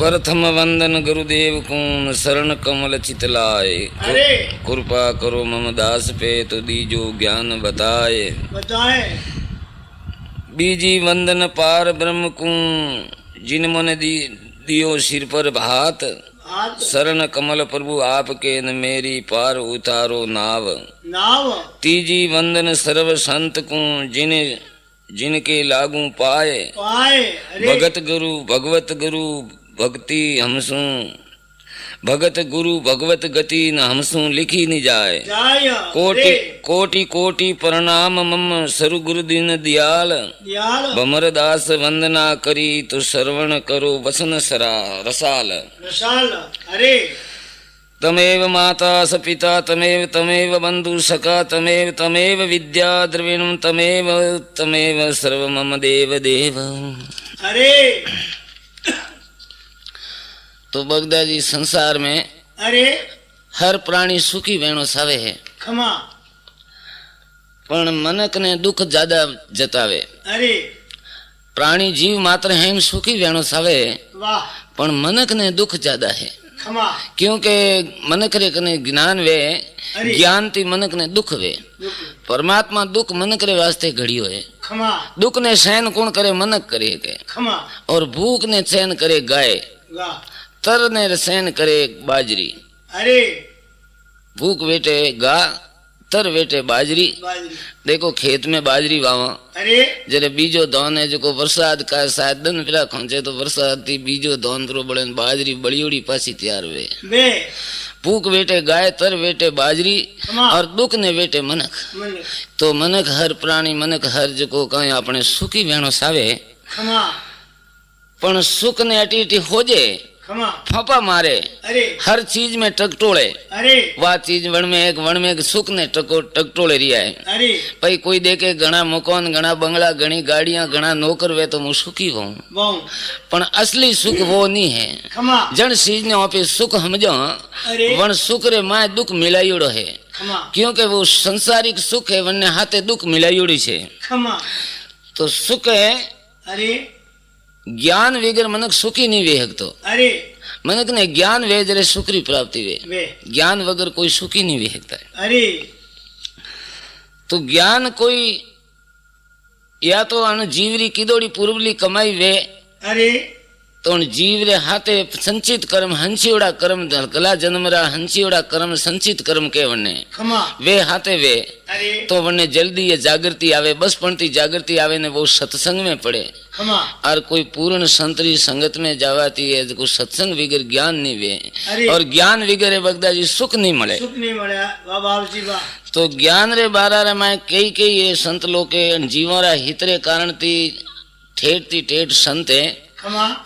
प्रथम वंदन गुरुदेव कून शरण कमल चितलाए। कृपा करो मम दास पे तो दीजो ज्ञान बताए। बीजी वंदन पार ब्रह्म कून जिन मन दियो सिर पर भात। शरण कमल प्रभु आपके न मेरी पार उतारो नाव। तीजी वंदन सर्व संत को जिनके लागू पाए। भगत गुरु भगवत गुरु भक्ति हमसू भगत गुरु भगवत गति न हमसू लिखी न जाए। कोटि कोटि कोटि प्रणाम मम सरु गुरु दीन दयाल। भमर दास वंदना करी तो श्रवण करो वसन रसाल। अरे तमेव माता स पिता तमेव तमेव बंधु सखा तमेव तमेव विद्या द्रविणं तमेव तमेव सर्व मम देव देव। अरे तो बगदा जी संसार में अरे हर प्राणी सुखी वेणो सावे है खमा पण मनक ने दुख ज्यादा जतावे। अरे प्राणी जीव मात्र है सुखी वेणो सावे वाह पण मनक ने दुख ज्यादा है। खमा क्योंकि मनक रे कने ज्ञान वे ज्ञान थी मनक ने दुख वे। परमात्मा दुख मनक रे वास्ते घड़ियो है। खमा दुख ने सहन कौन करे मनक करे के। खमा और भूख ने सहन करे गाय। तर ने सहन करे बाजरी। अरे भूख वेटे गा तर वेटे बाजरी। देखो खेत में बाजरी वावा अरे जरे बीजो दान है जो वरसाद का शायद दन फिरा खोचे तो वरसाद थी बीजो दान तो बड़े बाजरी बड़ीड़ी पासी तैयार वे। भूख वेटे गाय तर वेटे बाजरी और दुख ने वेटे मनक। तो मनक हर प्राणी मनक हर जो कहीं अपने सुखी वेणो सावे पण सुख ने अटी अटी होजे फपा मारे। अरे हर चीज में टकटोले। अरे वह चीज वण में एक सुख ने टकटोले रिया है। अरे भाई कोई देखे घना मकान घना बंगला घनी गाड़ियां घना नौकर वे तो मैं सुखी हूँ पण असली सुख वो नहीं है। जन चीज ने वहाँ सुख समझो वन सुख रे माए दुख मिलायुड़ो है। क्योंकि वो संसारिक सुख है वन्ने हाथे दुख मिलायुड़ी छे। तो सुख है अरे ज्ञान वगैरह मनक सुखी नहीं वे हक। तो अरे मनक ने ज्ञान वे जरे सुखरी प्राप्ति वे ज्ञान वगर कोई सुखी नहीं वे सकता है। अरे तो ज्ञान कोई या तो अन जीवरी किदोड़ी पूर्वली कमाई वे। अरे तो जीव रे हाथे संचित कर्म हंसियोड़ा कर्म कला जन्मरा हंसियोड़ा कर्म संचित कर्म के वने वे हाथे वे। तो वने जल्दी ये जागृति आवे बस पणती जागृति आवे ने वो सत्संग में पड़े। और कोई पूर्ण संतरी संगत में जावाती है जो सत्संग विगर ज्ञान नहीं वे और ज्ञान विगर बगदा जी सुख नहीं मिले। सुख नहीं मिले तो ज्ञान रे बारा रे माए कई कई ये संत लोग के जीवों हितरे कारण थी ठेठ संत है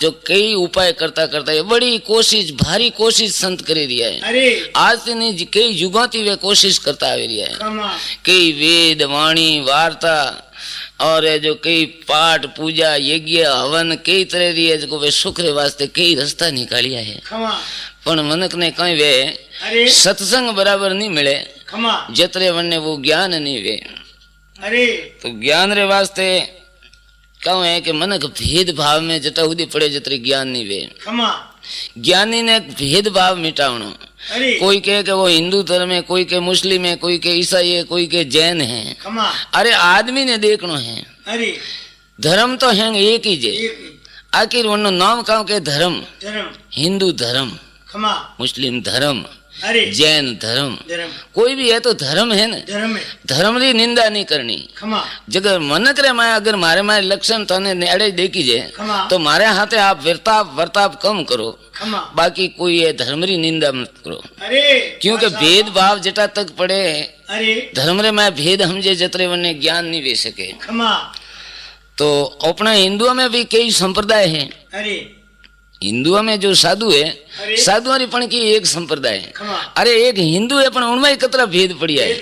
जो कई उपाय करता करता है बड़ी कोशिश भारी कोशिश संत करे रिया है। अरे आज से नहीं कई युगाती वे कोशिश करता आ रिया है। कई वेद वाणी वार्ता और जो कई पाठ पूजा यज्ञ हवन कई तरह री है जो वे सुख रे वास्ते कई रास्ता निकालिया है। पण मनक ने कहीं वे सत्संग बराबर नहीं मिले जतरे वन्ने वो ज्ञान नहीं वे। अरे तो ज्ञान रे वास्ते कहूँ है कि मनक भेदभाव में जटा उदी पड़े जतरे ज्ञान नहीं वे। ज्ञानी ने भेदभाव मिटावनो। कोई कहे कि वो हिंदू धर्म है कोई के मुस्लिम है कोई के ईसाई है कोई के जैन है। अरे आदमी ने देखनो है। अरे धर्म तो है एक ही जे आखिर वो नाम कहूँ के धर्म हिंदू धर्म मुस्लिम धर्म जैन धर्म कोई भी है तो धर्म है ना। धर्म री निंदा नहीं करनी। जगर मनक रे माया अगर मारे मारे लक्षण तने नेड़े देखी जाए तो मारे हाथे आप वर्ताप कम करो बाकी कोई है धर्म री निंदा मत करो। क्योंकि भेदभाव जटा तक पड़े धर्म रे माया भेद हमजे जतरे वने ज्ञान नहीं वे सके। तो अपना हिंदुओं में भी कई संप्रदाय है। हिंदुओं में जो साधु है साधुआरी पण की एक संप्रदाय है। अरे एक हिंदू है पण उनमें कतरा भेद पड़िया है।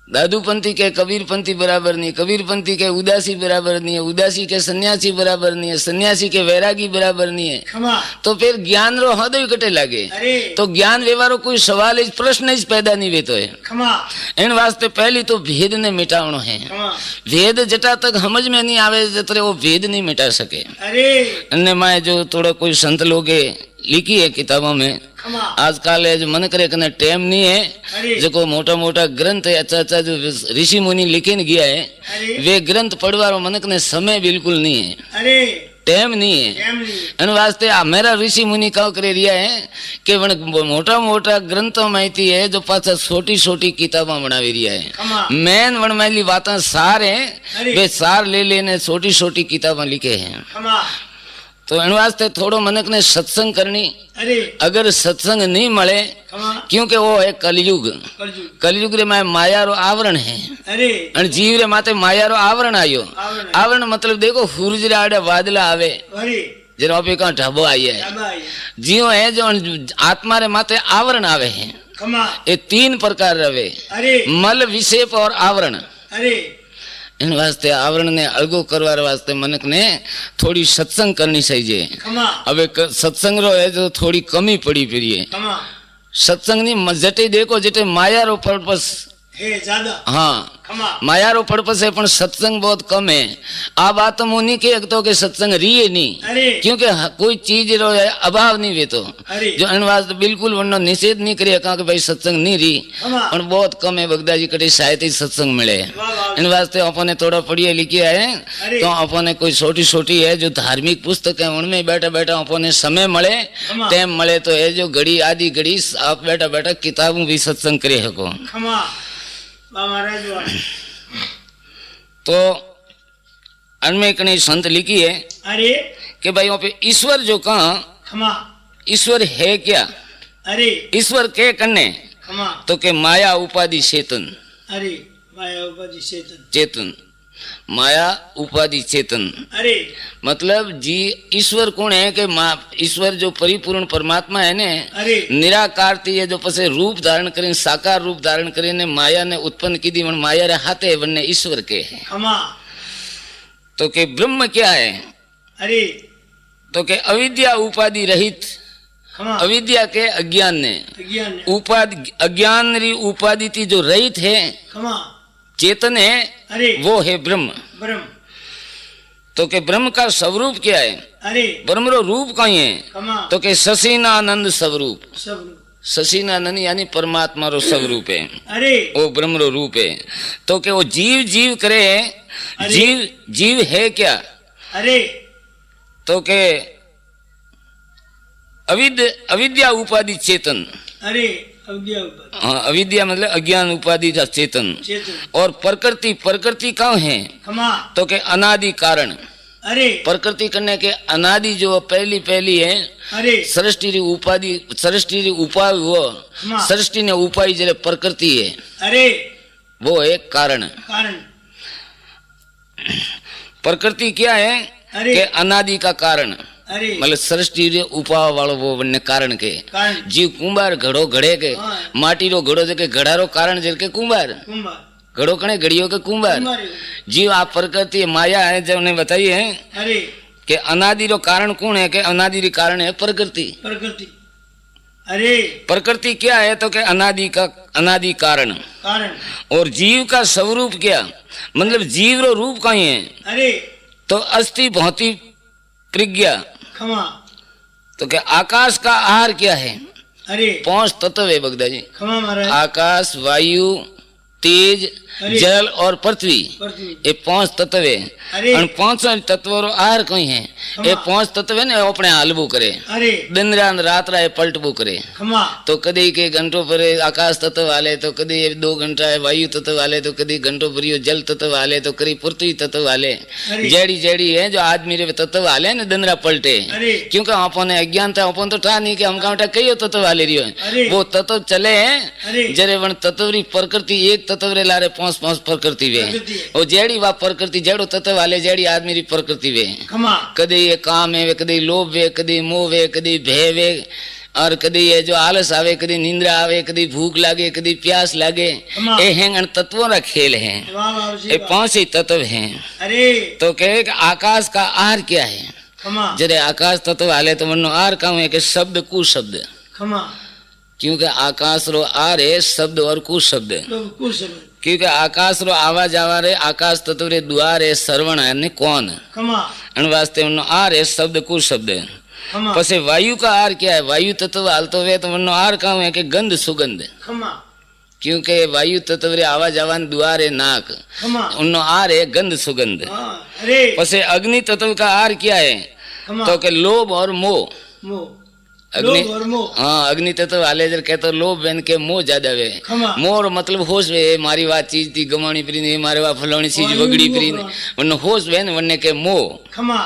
दादूपंथी के कबीरपंथी बराबर नहीं, कबीरपंथी के उदासी बराबर नहीं है, उदासी के सन्यासी बराबर नहीं है, सन्यासी के वैरागी बराबर नहीं है। खमा तो फिर ज्ञान रो हद ही कटे लागे। अरे तो ज्ञान व्यवहारो कोई सवाल इस प्रश्न इस पैदा नहीं वेतो है। खमा इन वास्ते पहली तो भेद ने मिटावनो है। खमा भेद जटा तक समझ में नहीं आवे जतरे वो भेद नहीं मिटा सके। अरे अन्य माए जो थोड़ा कोई संत लोगे लिखी है किताबों में, खमा आजकल जो मन करे कने टाइम नहीं है, अरे जो मोटा मोटा ग्रंथ है, अच्छा अच्छा जो ऋषि मुनि लिखे गया है, अरे वे ग्रंथ पढ़वारो मनक ने समय बिल्कुल नहीं है, अरे टाइम नहीं है। केम नहीं इन वास्ते आ मेरा ऋषि मुनि का करे रिया है कि वन मोटा मोटा ग्रंथों माहिती है जो पाछा छोटी छोटी किताबा बनावी रिया है। खमा मेन वन माली बातें सार है, अरे वे सार ले लेने छोटी छोटी किताबा लिखे हैं। खमा तो इन वास्ते थोड़ो मनक ने सत्संग करनी। अरे अगर सत्संग नहीं मले, खमा क्योंकि वो है कलयुग, करजू कलयुग रे माया रो आवरण है, अरे और जीव रे माते माया रो आवरण आयो। आवरण आवरण मतलब देखो सूरज रे आड़े बादला आवे, अरे जरा पे का ढबो आई है, जाबा आया जीव है जो आत्मा रे माते आवरण आवे है। खमा ये तीन प्रकार रवे, अरे मल विषेप और आवरण। अरे इन वास्ते आवरण ने अलगो करवार वास्ते मनक ने थोड़ी सत्संग करनी चाहिए। खमा अब सत्संग रो है जो थोड़ी कमी पड़ी फिर ये खमा सत्संग नहीं जटे देखो जटे माया रो पर्पस हे ज्यादा हाँ खमा माया रो पर्पस है पण सत्संग बहुत कम है। आ बात तो मुनि के तो के सत्संग रिये नहीं, अरे क्योंकि कोई चीज रो है अभाव नहीं वे तो अरे जो इन वास्ते बिल्कुल वनो निषेध नहीं करे कहा कि भाई सत्संग नहीं रही, खमा पण बहुत कम है। बगदा जी कटे शायद ही सत्संग मिले। वाह वाह इन वास्ते अपने थोड़ा पढ़िए लिखिए है अरे तो अपने कोई छोटी छोटी है जो धार्मिक पुस्तक है उनमें बैठा बैठा अपने समय मिले, खमा टाइम मिले तो है जो घड़ी आधी घड़ी आप बैठा बैठा किताबों भी सत्संग करे सको। खमा बा महाराज वाह तो अनमें कहीं संत लिखी है अरे कि भाई वहाँ पे ईश्वर जो कहा खमा ईश्वर है क्या, अरे ईश्वर के कन्ने खमा तो के माया उपाधि चेतन, अरे माया उपाधि चेतन चेतन माया उपाधि चेतन अरे मतलब जी ईश्वर कौन है कि ईश्वर जो परिपूर्ण परमात्मा है ने अरे निराकार थी है जो पसे रूप धारण करें साकार रूप धारण करें ने माया ने उत्पन्न की दी वन माया रे हाथे वन्ने ईश्वर के है। खमा तो के ब्रह्म क्या है अरे तो के अविद्या उपाधि रहित, खमा अविद्या के अज्ञान ने अज्ञान उपाधि अज्ञान री उपाधि थी जो रहित है खमा चेतन है अरे वो है ब्रह्म। ब्रह्म तो के ब्रह्म का स्वरूप क्या है, अरे ब्रह्म रो रूप कहीं है खमा तो के ससीनानंद स्वरूप, सब ससीनानंद यानी परमात्मा रो स्वरूप है, अरे वो ब्रह्म रो रूप है। तो के वो जीव जीव करे, जीव जीव है क्या अरे तो के अविद्या उपाधि चेतन, अरे अविद्या उपाधि हाँ अविद्या मतलब अज्ञान उपाधि का चेतन। चेतन और प्रकृति, प्रकृति कहाँ है खमा तो के अनादि कारण, अरे प्रकृति करने के अनादि जो पहली पहली है अरे सृष्टि री उपाधि, सृष्टि री उपाय वो हाँ। सृष्टि ने उपाय जरे प्रकृति है अरे वो एक कारण। कारण प्रकृति क्या है अरे के अनादि का कारण अरे मतलब सृष्टि रे उपाय वालो वो बनने कारण के कारण जीव कुंभार घड़ो घड़े के हाँ। माटी रो घड़ो जके घड़ारो कारण जके कुंभार कुंभार घड़ो कने घड़ियों के कुंभार कुंभार जीव आप प्रकृति माया है जो उन्हें बताई है अरे कि अनादि रो कारण कौन है कि अनादि री कारण है प्रकृति। प्रकृति अरे प्रकृति क्या है तो के अनादि का अनादि कारण। कारण और जीव का स्वरूप क्या मतलब जीव रो रूप कहीं है अरे तो अस्थि भौति प्रज्ञा। खमा तो क्या आकाश का आहार क्या है अरे 5 तत्व है बगदा जी, खमा महाराज आकाश वायु तेज अरे जल और पृथ्वी, पृथ्वी ये 5 तत्व है। अरे और 5 तत्वों रो आहार कहीं है ये 5 तत्व है ने अपने हालबू करे अरे दिन रात राय पलटबू करे। खमा तो कदी के घंटों पर आकाश तत्व वाले तो कदी 2 घंटा है वायु तत्व वाले तो कदी घंटों पर जल तत्व वाले तो करी पृथ्वी तत्व वाले अरे जेड़ी जेड़ी है जो आदमी रे तत्व वाले ने दिन रात पलटे। अरे क्योंकि अपने अज्ञान था अपन तो ठा नहीं कि हम काउंटा कई तत्व वाले रियो अरे वो तत्व चले हैं अरे जरे वन तत्व री प्रकृति एक तत्व रे लारे 5 प्रकृति वे प्रकृति है। वो जेड़ी वा प्रकृति जेड़ो तत्व वाले जेड़ी आदमी री प्रकृति वे खमा कदी ये काम है वे कदी लोभ वे कदी मोह वे कदी भय वे और कदी ये जो आलस आवे, कदी नींद्रा आवे, कदी भूख लागे, कदी प्यास लागे, ये हैं तत्वों का खेल है। ये 5 ही तत्व हैं। अरे तो कहे कि आकाश का आहार क्या है? खमा जरे आकाश तत्व हाले तो मनो आर कहूँ है कि शब्द कुशब्द, खमा क्योंकि आकाश रो आर है शब्द और कुशब्द, कुछ क्योंकि आकाश रो आवा जावा रे आकाश तत्व रे द्वार है श्रवण है कौन, खमा अन वास्ते मनो आर है शब्द कुशब्द। खमा पसे वायु का आर क्या है? वायु तत्व हालतो वे तो मनो आर कहूँ है कि गंध सुगंध, खमा क्योंकि वायु तत्व रे आवा जावा द्वार है नाक, खमा उन्नो आर है गंध सुगंध। अरे पसे अग्नि तत्व का आर क्या है? खमा तो के लोभ और मोह। मोह अग्नि लोभ और मोह। हाँ अग्नि तत्व वाले जर कहते लोभ बेन के मोह ज्यादा वे। खमा मोर मतलब होश वे, मारी वा चीज थी गमाणी प्री ने, मारे वा फलाणी चीज वायु वगड़ी मोह प्री ने, वरना होश वेन वरने के मोह खमा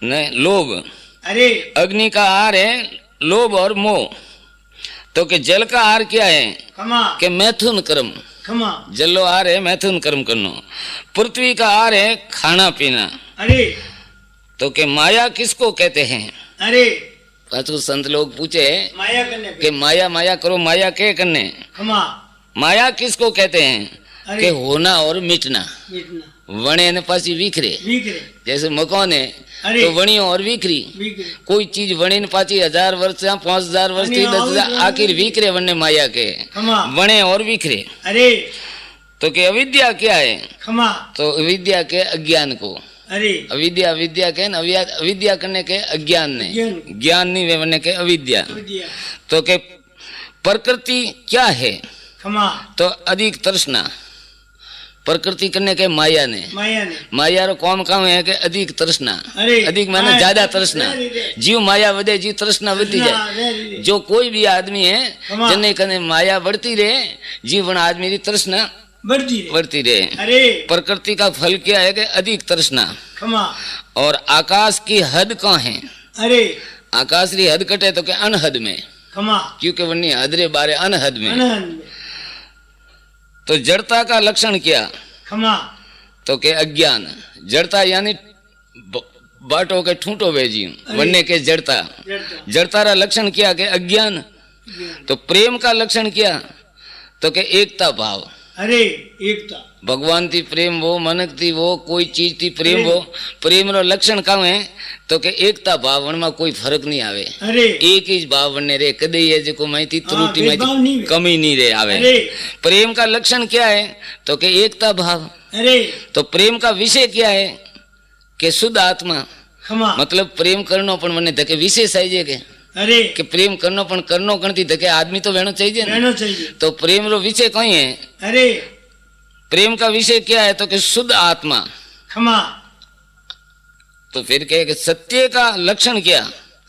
ने लोभ। अरे अग्नि का आहार है लोभ और मोह। तो के जल का आहार क्या है? खमा के मैथुन कर्म। खमा जलो आहार है मैथुन कर्म करनो। पृथ्वी का आहार है खाना पीना। अरे तो के माया किसको कहते हैं? अरे पाछू संत लोग पूछे माया करने कि माया माया करो, माया के करने? खमा माया किसको कहते हैं? अरे कि होना और मिटना। मिटना वणे ने पासी विखरे, विक्रे जैसे मकान है अरे तो वणियों और विखरी। विक्रे कोई चीज वणे ने पाची 1000 वर्ष या 5000 वर्ष थी 10,000 आखिर विखरे वने माया के खमा वणे और विखरे। अरे तो कि अविद्या क्या है? खमा तो अविद्या के अज्ञान को, अरे अविद्या विद्या के न अविद्या करने के अज्ञान ने, ज्ञान नहीं वे बनने के अविद्या। विद्या तो के प्रकृति क्या है? खमा तो अधिक तृष्णा। प्रकृति करने के माया ने, माया ने माया रो कौम काम है कि अधिक तृष्णा। अरे अधिक माने ज्यादा तृष्णा। जीव माया वधे जीव तृष्णा बढ़ती जाए। जो कोई भी आदमी है जने कने माया बढ़ती रहे, जीवन आदमी की तृष्णा बढ़ती रहे। अरे प्रकृति का फल क्या है कि अधिक तृष्णा। खमा और आकाश की हद कहाँ है? अरे आकाश की हद कटे तो के अनहद में, खमा क्योंकि वन्नी हदरे बारे अनहद में। अनहद तो जड़ता का लक्षण क्या? खमा तो के अज्ञान। जड़ता यानी बाटो के ठूंटो बेजी वन्ने के जड़ता। जड़ता रा लक्षण क्या के अज्ञान। तो प्रेम का लक्षण क्या? तो के एकता भाव। अरे एकता भगवान थी प्रेम वो, मनक थी वो, कोई चीज थी प्रेम वो। प्रेम रो लक्षण का है तो के एकता भाव में कोई फर्क नहीं आवे। अरे एक ही भाव बने रे, कदे ये जो माहिती त्रुटि में भेदभाव नहीं वे। कमी नहीं रे आवे। अरे प्रेम का लक्षण क्या है? तो के एकता भाव। अरे तो प्रेम का विषय क्या है? के शुद्ध आत्मा। खमा मतलब प्रेम करनो पण मने धके विशेष आई जे के अरे कि प्रेम करनो पण करनो करती धके आदमी तो वेणो चाहिए ना। रहना चाहिए। तो प्रेम रो विषय कहीं है? अरे प्रेम का विषय क्या है? तो कि शुद्ध आत्मा। खमा तो फिर कहे कि सत्य का लक्षण क्या?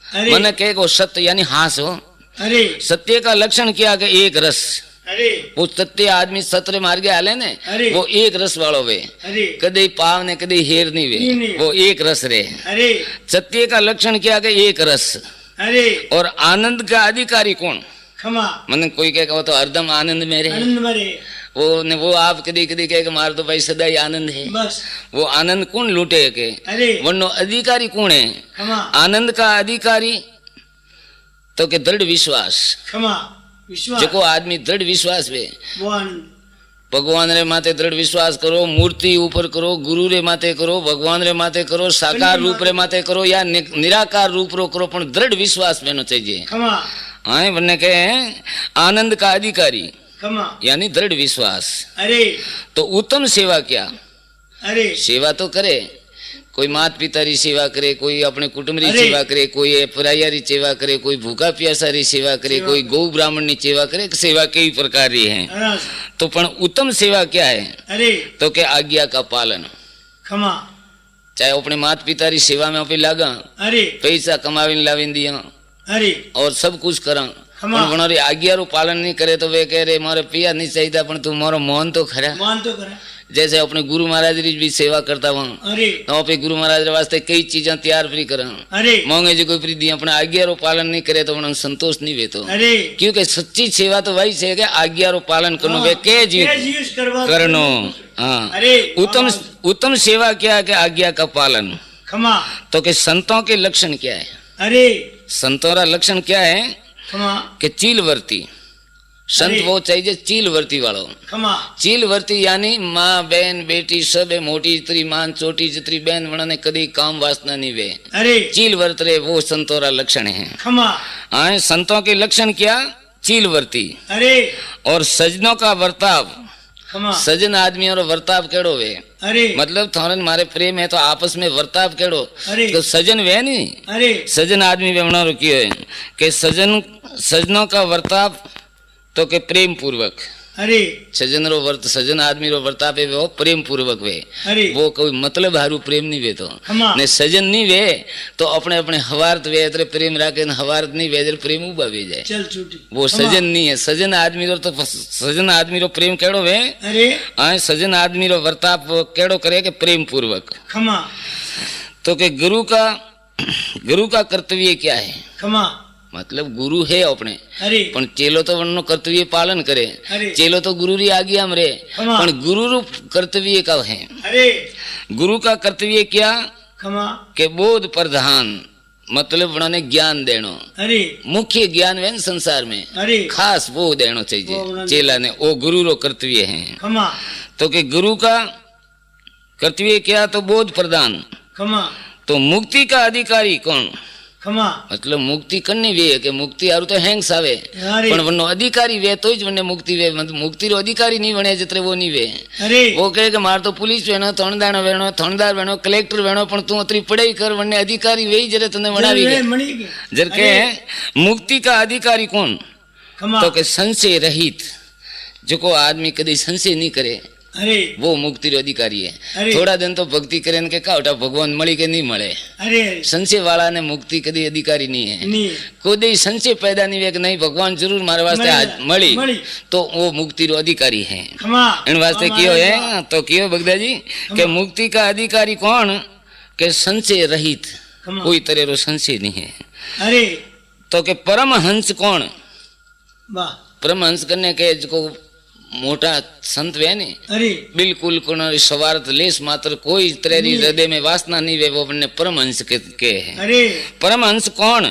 अरे मन कहे को सत्य यानी हास हो। अरे सत्य का लक्षण क्या? कि एक रस। अरे वो सत्य आदमी सत्र मार के हाले ने, अरे वो एक रस वालो वे, अरे कदे पाव ने कदे हेर नहीं नहीं। वे, वो एक रस रे। अरे सत्य का लक्षण क्या? कि एक रस। अरे और आनंद का अधिकारी कौन? खमा मन कोई कहे वो तो हरदम आनंद में रहे, आनंद मरे वो आप कदी कदी कहे मार तो भाई सदा ही आनंद है। बस वो आनंद कौन लूटे के? अरे वरनो अधिकारी कौन है? खमा आनंद का अधिकारी तो के दृढ़ विश्वास। खमा विश्वास जो आदमी दृढ़ विश्वास वे, वो आनंद भगवान रे माते दृढ़ विश्वास करो, मूर्ति ऊपर करो, गुरु रे माते करो, भगवान रे माते करो, साकार रूप रे माते करो या निराकार रूप रो करो, पण दृढ़ विश्वास वेनो चाहिए। खमा हाँ बनने के आनंद का अधिकारी खमा यानी दृढ़ विश्वास। अरे तो उत्तम सेवा क्या? अरे सेवा तो करे, कोई माता पिता री सेवा करे, कोई अपने कुटुंब री अरे। सेवा करे, कोई पराया री सेवा करे, कोई भूखा प्यासा री सेवा करे, कोई गौ ब्राह्मण री सेवा करे। सेवा कई प्रकार री है। अरे तो पण उत्तम सेवा क्या है? अरे तो के आज्ञा का पालन। खमा चाहे अपने माता पिता री सेवा में अपनी लागा, अरे पैसा कमावीने लावीने दिया अरे और सब कुछ करा, खमा पण वणो री आज्ञा रो पालन नहीं करे तो वे कह रे मारे पिया नहीं चाहिए पण तू मारो मोहन तो खरा। मान तो करे जैसे अपने गुरु महाराज री भी सेवा करता वहां, अरे तो अपने गुरु महाराज रे वास्ते कई चीजा तैयार फ्री करा, अरे मांगे जो कोई फ्री दी, अपने आज्ञा रो पालन नहीं करे तो उन्हें संतोष नहीं वे। तो अरे क्योंकि सच्ची सेवा तो वही है कि आज्ञा रो पालन करनो वे के जीव करनो। हाँ अरे उत्तम उत्तम सेवा क्या है? कि आज्ञा का पालन। खमा तो के संतों के लक्षण क्या है? अरे संतों का लक्षण क्या है? खमा कि चीलवर्ती संत अरे। वो चाहिए चीलवर्ती वालो। खमा चीलवर्ती यानी माँ बहन बेटी सब है, मोटी जितरी मान छोटी जितरी बहन वना ने कदी काम वासना नहीं वे। अरे चीलवर्त रे वो संतों रा लक्षण है। खमा हाँ, संतों के लक्षण क्या? चीलवर्ती। अरे और सजनों का वर्ताव, खमा सजन आदमियों रो वर्ताव केड़ो वे? अरे मतलब थोड़न मारे प्रेम है तो आपस में वर्ताव केड़ो? अरे तो सजन वे नहीं, अरे सजन आदमी वेमणा रुकियो है कि सजनों का वर्ताव तो के प्रेम पूर्वक। अरे सजन रो वर्त सजन आदमी रो वर्ताव है वो प्रेम पूर्वक वे। अरे वो कोई मतलब हारू प्रेम नहीं वे तो खमा ने सजन नहीं वे तो अपने अपने हवारत वे अतरे प्रेम राखे न हवारत नहीं वे अतरे प्रेम उबा वे जाए। चल छूटी वो खमा। सजन नहीं है। सजन आदमी रो तो सजन आदमी रो प्रेम केड़ो वे? अरे हाँ, सजन आदमी रो वर्ताव केड़ो करे के प्रेम पूर्वक। खमा तो के गुरु का कर्तव्य क्या है? खमा मतलब गुरु है अपने, अरे पण चेलो तो वनो कर्तव्य पालन करे। अरे चेलो तो गुरु री आज्ञा में रहे, खमा। पण गुरु रू कर्तव्य का है। अरे गुरु का कर्तव्य क्या? खमा के बोध प्रधान, मतलब उन्होंने ज्ञान देनो। अरे मुख्य ज्ञान है संसार में, अरे खास वो देनो वो चाहिए उन्होंने- चेला ने। वो गुरु रो कर्तव्य है। खमा तो के गुरु का कर्तव्य क्या? तो बोध प्रदान। खमा तो मुक्ति का अधिकारी कौन? खमा मतलब मुक्ति करनी वे है कि मुक्ति आरु तो हैंग सावे, अरे पण वनो अधिकारी वे तो ज वने मुक्ति वे। मतलब मुक्ति रो अधिकारी नहीं बने जतरे वो नहीं वे। अरे वो कहे कि मार तो पुलिस वेणो, थणदार वेणो, कलेक्टर वेणो, पण तू अतरी पढ़ाई कर वने अधिकारी वे जरे तने बनावी जल गए। वे मणि के। जर के मुक्ति का अधिकारी कौन? खमा तो के संशय रहित, जो को आदमी कदी संशय नहीं करे अरे वो मुक्ति रो अधिकारी है। अरे। थोड़ा दिन तो भक्ति करे ने के का उठा भगवान मળી के नहीं મળે। अरे संशय वाला ने मुक्ति कदी अधिकारी नहीं है। नहीं कोई संशय पैदा नहीं हुआ कि नहीं भगवान जरूर मारे वास्ते आज मળી तो वो मुक्ति रो अधिकारी है। खमा इन वास्ते कियो है तो कियो भगदा जी के मुक्ति का अधिकारी कौन? के संशय रहित, खमा कोई तरह रो संशय नहीं है। अरे तो के परमहंस कौन? वाह परमहंस करने के जो मोटा संत वे ने अरे बिल्कुल कोई सवारत लेस मात्र कोई तरह री हृदय में वासना नहीं वे, वो अपने परमहंस के है। अरे परमहंस कौन?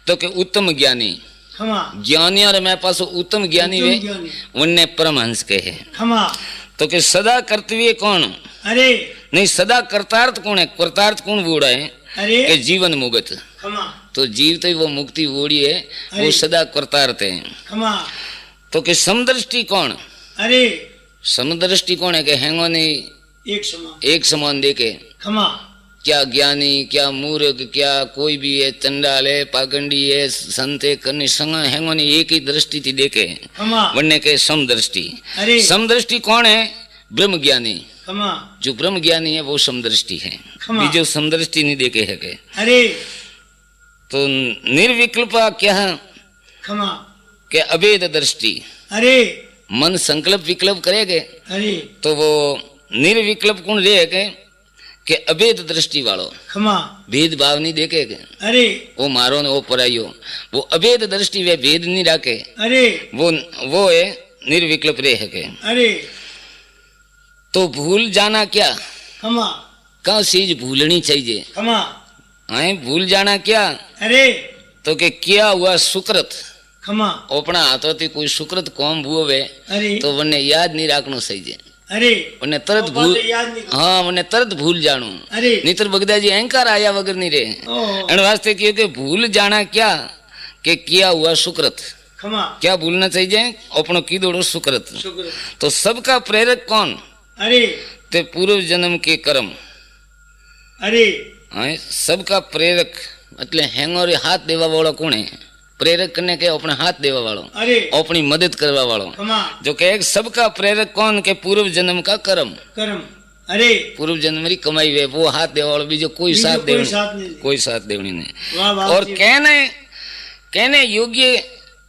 तो के उत्तम ज्ञानी। खमा ज्ञानी और मैं पास उत्तम ज्ञानी वे उत्तम ज्ञानी। उनने परमहंस के है। खमा तो के सदा कर्तव्य कौन? अरे नहीं, सदा कर्तार्थ कौन है? कर्तार्थ कौन बूढ़ा है? अरे के जीवन मुगत। खमा तो जीव तो वो मुक्ति वोड़ी है, वो अरे। सदा कर्तार्थ है। खमा तो के समदृष्टि कौन? अरे समदृष्टि कौन है? के हैंगो ने एक समान देखे। खमा क्या ज्ञानी, क्या मूर्ख, क्या कोई भी है, चंडाल है, पाखंडी है, संत है, करनी संग हैंगो ने एक ही दृष्टि थी देखे खमा वरने के समदृष्टि। अरे समदृष्टि कौन है? ब्रह्म ज्ञानी। खमा जो ब्रह्म ज्ञानी है वो समदृष्टि है, खमा। बीजो समदृष्टि नहीं देखे है के। अरे तो निर्विकल्पा क्या खमा के अभेद दृष्टि। अरे मन संकल्प विकल्प करेगे अरे तो वो निर्विकल्प कौन रहे के अभेद दृष्टि वालो, खमा भेदभाव नहीं देखे के अरे वो मारो ने वो पराइयो, वो अभेद दृष्टि वे भेद नहीं रखे, अरे वो है निर्विकल्प रहे के। अरे तो भूल जाना क्या? खमा कौन चीज भूलनी चाहिए? खमा हाँ, भूल जाना क्या? अरे तो के किया हुआ सुकृत खमा अपना हाथों थी कोई सुकृत कौम हुओ वे अरे तो वने याद नहीं रखनो सही है। अरे वने तरत वो भूल, बात याद नहीं। हाँ वने तरत भूल जाणू। अरे नीतर बगदा जी अहंकार आया वगर नहीं रहे। ओ एन वास्ते क्यों के भूल जाना क्या के किया हुआ सुकृत। खमा क्या भूलना चाहिए? अपनो कीदोड़ो सुकृत। शुक्र तो सबका प्रेरक कौन? अरे ते पूर्व जन्म के कर्म। अरे हाँ, सबका प्रेरक मतलब हैंगोरे हाथ देवा वाला कौन है? प्रेरक करने के अपने हाथ देवा वालों, अरे अपनी मदद करवा वालों। खमा जो कहे सबका प्रेरक कौन के पूर्व जन्म का कर्म। कर्म अरे पूर्व जन्म री कमाई वे वो हाथ देवा वालों, बीजो कोई बीजो साथ कोई देवनी, साथ नहीं। कोई साथ देवनी नहीं। वाह वाह और जी। कहने योग्य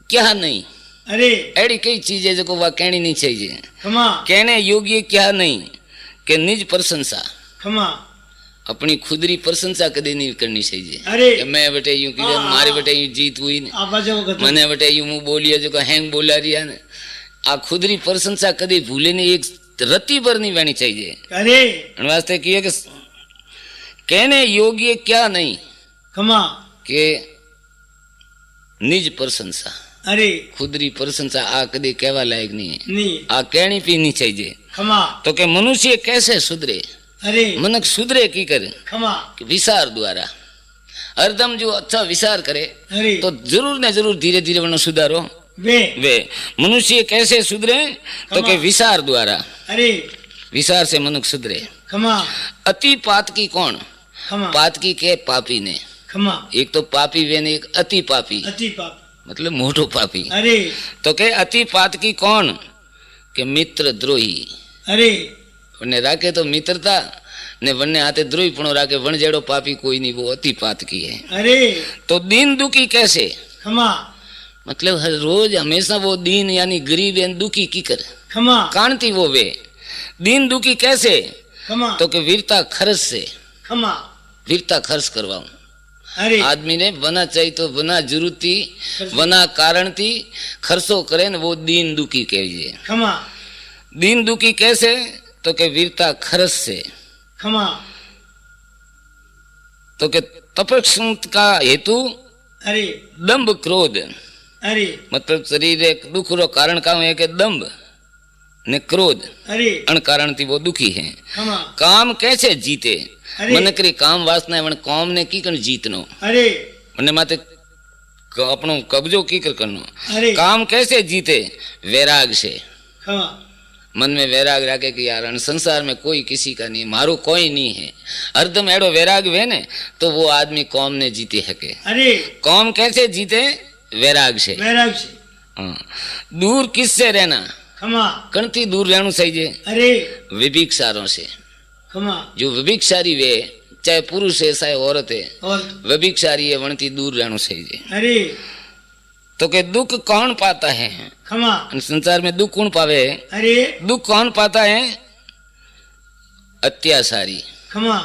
क्या नहीं, अरे ऐडी कई चीजें जो वह कहनी नहीं चाहिए। खमा कहने योग्य क्या नहीं के निज प्रशंसा, खमा अपनी खुदरी प्रशंसा कभी नहीं करनी चाहिए। अरे कि मैं बेटे यूं की हाँ, मारे हाँ। बेटे यूं जीत हुई ने, आप बजाओ गतो मने बेटे यूं मुंह बोलिए जो का हैंग बोला रिया ने। आ खुदरी प्रशंसा कभी भूले नहीं, एक रत्ती भर नहीं बनी चाहिए। अरे इन वास्ते किए कि कहने योग्य क्या नहीं खमा के निज प्रशंसा अरे खुदरी प्रशंसा आ कदी कहवा लायक नहीं है, नहीं आ कहनी पीनी चाहिए। खमा तो के मनुष्य कैसे सुधरे, अरे मनक सुधरे की करे खमा कि विचार द्वारा हरदम जो अच्छा विचार करे अरे तो जरूर ने जरूर धीरे धीरे वनो सुधारो वे मनुष्य कैसे सुधरे तो के विचार द्वारा, अरे विचार से मनुष्य सुधरे। खमा अति पातकी कौन, खमा पातकी के पापी ने, खमा एक तो पापी वे ने एक अति पापी, अति पाप मतलब मोटो पापी। अरे तो के अति पातकी कौन के मित्र द्रोही, अरे वने राखे तो मित्रता ने वने हाथे द्रोही पण राखे, वन जेड़ो पापी कोई नहीं, वो अति पातकी है। अरे तो दीन दुखी कैसे, खमा मतलब हर रोज हमेशा वो दीन यानी गरीब एन दुखी की कर खमा कांति वो वे दीन दुखी कैसे, खमा तो के वीरता खर्च से, खमा वीरता खर्च करवाऊं। अरे आदमी ने बना चाहिए तो बना जरूरत थी बना कारण थी खर्चो करे न वो दीन दुखी कहिए। खमा दीन दुखी कैसे तो के वीरता खर्च से, खमा तो के तपस्या का हेतु अरे दंभ क्रोध, अरे मतलब शरीर एक दुख रो कारण का है कि दंभ ने क्रोध अरे अन कारण थी वो दुखी है। खमा काम कैसे जीते, अरे मन करी काम वासना है काम ने की कर जीतनो, अरे मने माते अपनो कब्जो की कर करनो। अरे काम कैसे जीते, वैराग से, खमा मन में वैराग रखे कि यार संसार में कोई किसी का नहीं, मारो कोई नहीं है, हरदम एड़ो वैराग वे ने तो वो आदमी कौम ने जीते हके। अरे कौम कैसे जीते, वैराग से। वैराग से हाँ। दूर किससे रहना, खमा कणती दूर रहना चाहिए, अरे विभिक्षारों से। खमा जो विभिक्षारी वे चाहे पुरुष है चाहे औरत है, और विभिक्षारी है वणती दूर रहना चाहिए। अरे तो के दुख कौन पाता है, खमा संसार में दुख कौन पावे, अरे दुख कौन पाता है, अत्याचारी। खमा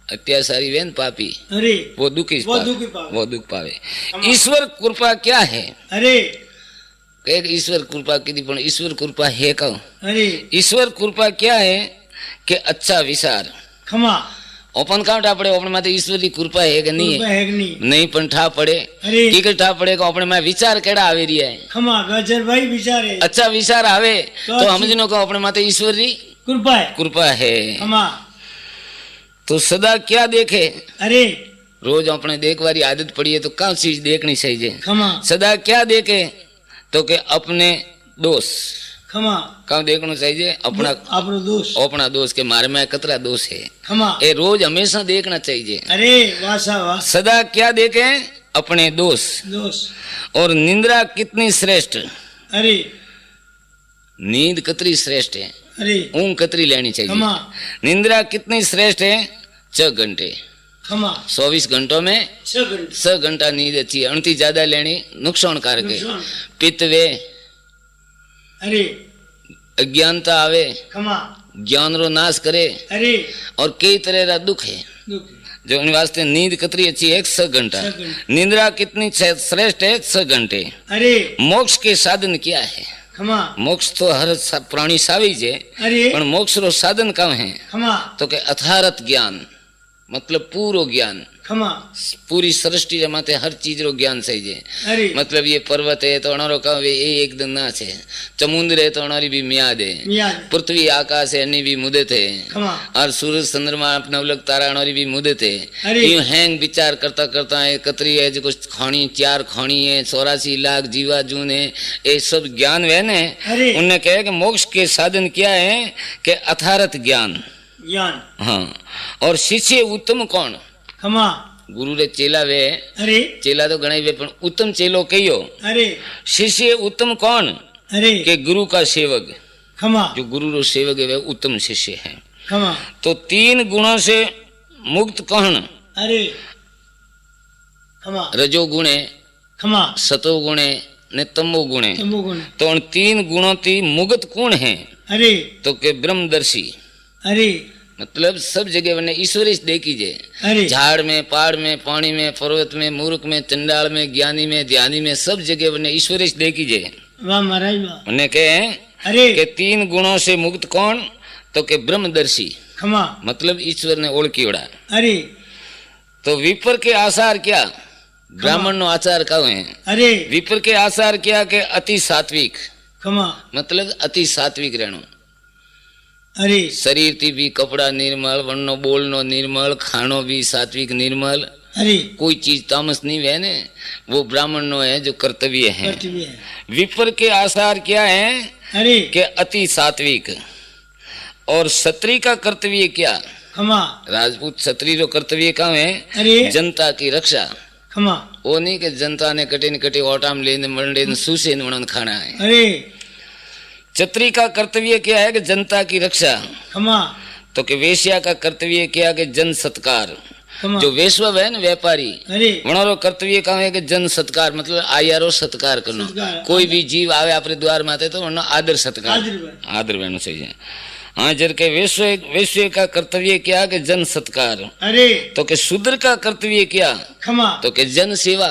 अत्याचारी वे न पापी, अरे वो दुखी वो पावे, दुखी पावे। वो दुख पावे। खमा। ईश्वर कृपा क्या है, अरे एक ईश्वर कृपा की थी पण ईश्वर कृपा है कौ, अरे ईश्वर कृपा क्या है कि अच्छा विचार। खमा ओपन काउंट आपड़े अपने माथे ईश्वर की कृपा है कि नहीं कृपा है, है कि नहीं नहीं पण ठा पड़े अरे की ठा पड़े को अपने में विचार केड़ा आवे रिया है, खमा गजर भाई विचारे अच्छा विचार आवे तो तो समझनो को अपने माथे ईश्वर की कृपा है कृपा है। खमा तो सदा क्या देखे, अरे रोज अपने देखवारी आदत पड़ी है तो कौन चीज देखनी चाहिए, खमा सदा क्या देखे तो के अपने दोष, खमा कौन देखना चाहिए, अपना आपनो दोष अपना दोष के मारे में कतरा दोष है, खमा ये रोज हमेशा देखना चाहिए। अरे वासा वाह सदा क्या देखे, अपने दोष। दोष और निंद्रा कितनी श्रेष्ठ, अरे नींद कितनी श्रेष्ठ है, अरे ऊंग कितनी लेनी चाहिए। खमा निंद्रा कितनी श्रेष्ठ है, 6 घंटे, खमा 24 घंटों में 6 घंटे 6 घंटा नींद अच्छी है, अणती ज्यादा लेनी नुकसान कारक है। नुकसान। पित्त वे अरे अज्ञानता आवे, खमा ज्ञान रो नाश करे अरे और कई तरह का दुख है दुख जो इन वास्ते नींद कितनी अच्छी है, 6 घंटा। 6 घंटे। निंद्रा कितनी श्रेष्ठ है, 6 घंटे। अरे मोक्ष के साधन क्या है, खमा मोक्ष तो हर प्राणी सावी जे अरे पण मोक्ष रो साधन कम है खमा तो के अथारत ज्ञान, मतलब पूरो ज्ञान, खमा पूरी सृष्टि माथे हर चीज रो ज्ञान चाहिए। अरे मतलब ये पर्वत है तो अनारो का वे एक दिन ना है, समुद्र है तो अनारी भी म्याद है, मियाद पृथ्वी आकाश है अन्नी भी मुदत है, खमा और सूरज चंद्रमा अपना उलग तारा अनारी भी मुदत है। अरे। यूं हैंग विचार करता करता है कतरी है जो कुछ खानी 4 खानी है, 84 लाख जीवा जून है, ये सब ज्ञान वे ने अरे। उनने कहे कि मोक्ष के साधन क्या है कि अथारत ज्ञान। ज्ञान हाँ, और शिष्य उत्तम कौन, खमा गुरु रे चेला वे, अरे चेला तो घણા वे पण उत्तम चेलो कहियो, अरे शिष्य उत्तम कौन अरे के गुरु का सेवक, खमा जो गुरु रो सेवक है वे उत्तम शिष्य है। खमा तो 3 गुणों से मुक्त कौन, अरे खमा रजो गुणे, खमा सतो गुणे ने तमो गुणे। तमो गुण तो उन 3 गुणों की मुक्त कौन है, अरे तो के ब्रह्मदर्शी, अरे मतलब सब जगह वने ईश्वरी देखी जे, अरे झाड़ में, पहाड़ में, पानी में, पर्वत में, मूर्ख में, चंडाल में, ज्ञानी में, ध्यानी में, सब जगह वने ईश्वरी देखी जे। वाह महाराज वाह उन्हें कहे अरे कि 3 गुणों से मुक्त कौन, तो के ब्रह्मदर्शी, खमा मतलब ईश्वर ने ओळखी ओड़ा। अरे तो विपर के आसार क्या, ब्राह्मण नो आचार का है। अरे विप्र के आचार क्या के अति सात्विक, खमा मतलब अति सात्विक रहनो। अरे शरीर थी भी कपड़ा निर्मल, वनो बोलनो निर्मल, खानो भी सात्विक निर्मल, अरे कोई चीज तामस नहीं है ने, वो ब्राह्मण नो है जो कर्तव्य है। कर्तव्य है। विप्र के आसार क्या है अरे कि अति सात्विक। और क्षत्रिय का कर्तव्य क्या, खमा राजपूत क्षत्रिय रो कर्तव्य क्या है, अरे जनता की रक्षा। खमा वो नहीं कि जनता ने कटे न कटे ओटाम लेने मंडे न सूसे न वणन खाना है। अरे क्षत्रिय का कर्तव्य क्या है कि जनता की रक्षा। खमा तो कि वेश्या का कर्तव्य क्या कि जन सत्कार। खमा जो वेश्व है ना व्यापारी, अरे वणोरो कर्तव्य काम है कि जन सत्कार, मतलब आयारो सत्कार करना। सत्कार। कोई भी जीव आवे अपने द्वार माते तो वरना आदर सत्कार, आदर रहना चाहिए। हाँ, जर के वेश्य का कर्तव्य क्या कि जन सत्कार। अरे तो के शूद्र का कर्तव्य क्या, खमा तो के जन सेवा।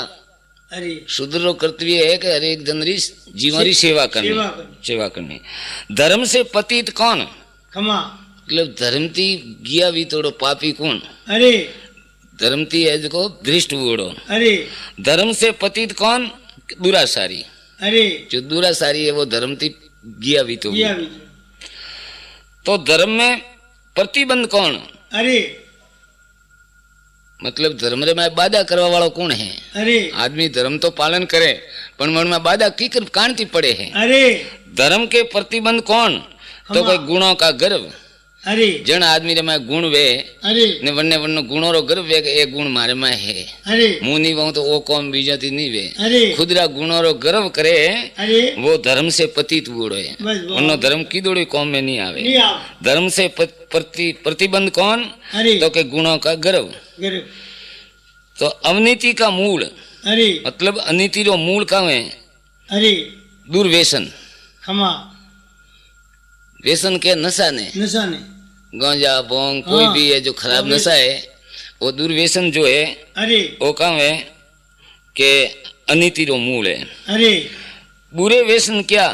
अरे शूद्र रो कर्तव्य है कि हर एक जन री जीवन री सेवा करनी, सेवा करनी। धर्म से पतित कौन, खमा मतलब धर्म थी गया भी तोड़ो पापी कौन। अरे धर्म थी है जो दृष्ट बूढ़ो। अरे धर्म से पतित कौन, दुरासारी। अरे जो दुरासारी है वो धर्म थी गया भी तो। किया भी तो धर्म में प्रतिबंध कौन, अरे मतलब धर्म रे में बाधा करवा वालों कौन है। अरे आदमी धर्म तो पालन करे पर मन में बाधा की कर कांति पड़े है। अरे धर्म के प्रतिबंध कौन, तो कोई गुणों का गर्व। अरे जन आदमी रे में गुण वे अरे ने वन्ने वन्नो गुणों रो गर्व वे, एक गुण मारे में है। अरे मुंह नहीं वो तो वो कौम बीजाती नहीं वे। अरे खुदरा गुणों रो गर्व करे अरे वो धर्म से पतित बूढ़ो है। बस वन्नो धर्म की दौड़ी कौम में नहीं आवे। नहीं आओ धर्म से प्रतिबंध कौन, अरे तो के गुणों का गर्व। गर्व तो अवनीति का मूल, अरे मतलब अनीति रो मूल का है अरे दुर्व्यसन। खमा व्यसन के नशा ने, नशा ने गांजा भोंग कोई हाँ, भी है जो खराब नशा है, वो दुर्व्यसन जो है अरे वो काम है कि अनीति रो मूल है। अरे बुरे व्यसन क्या,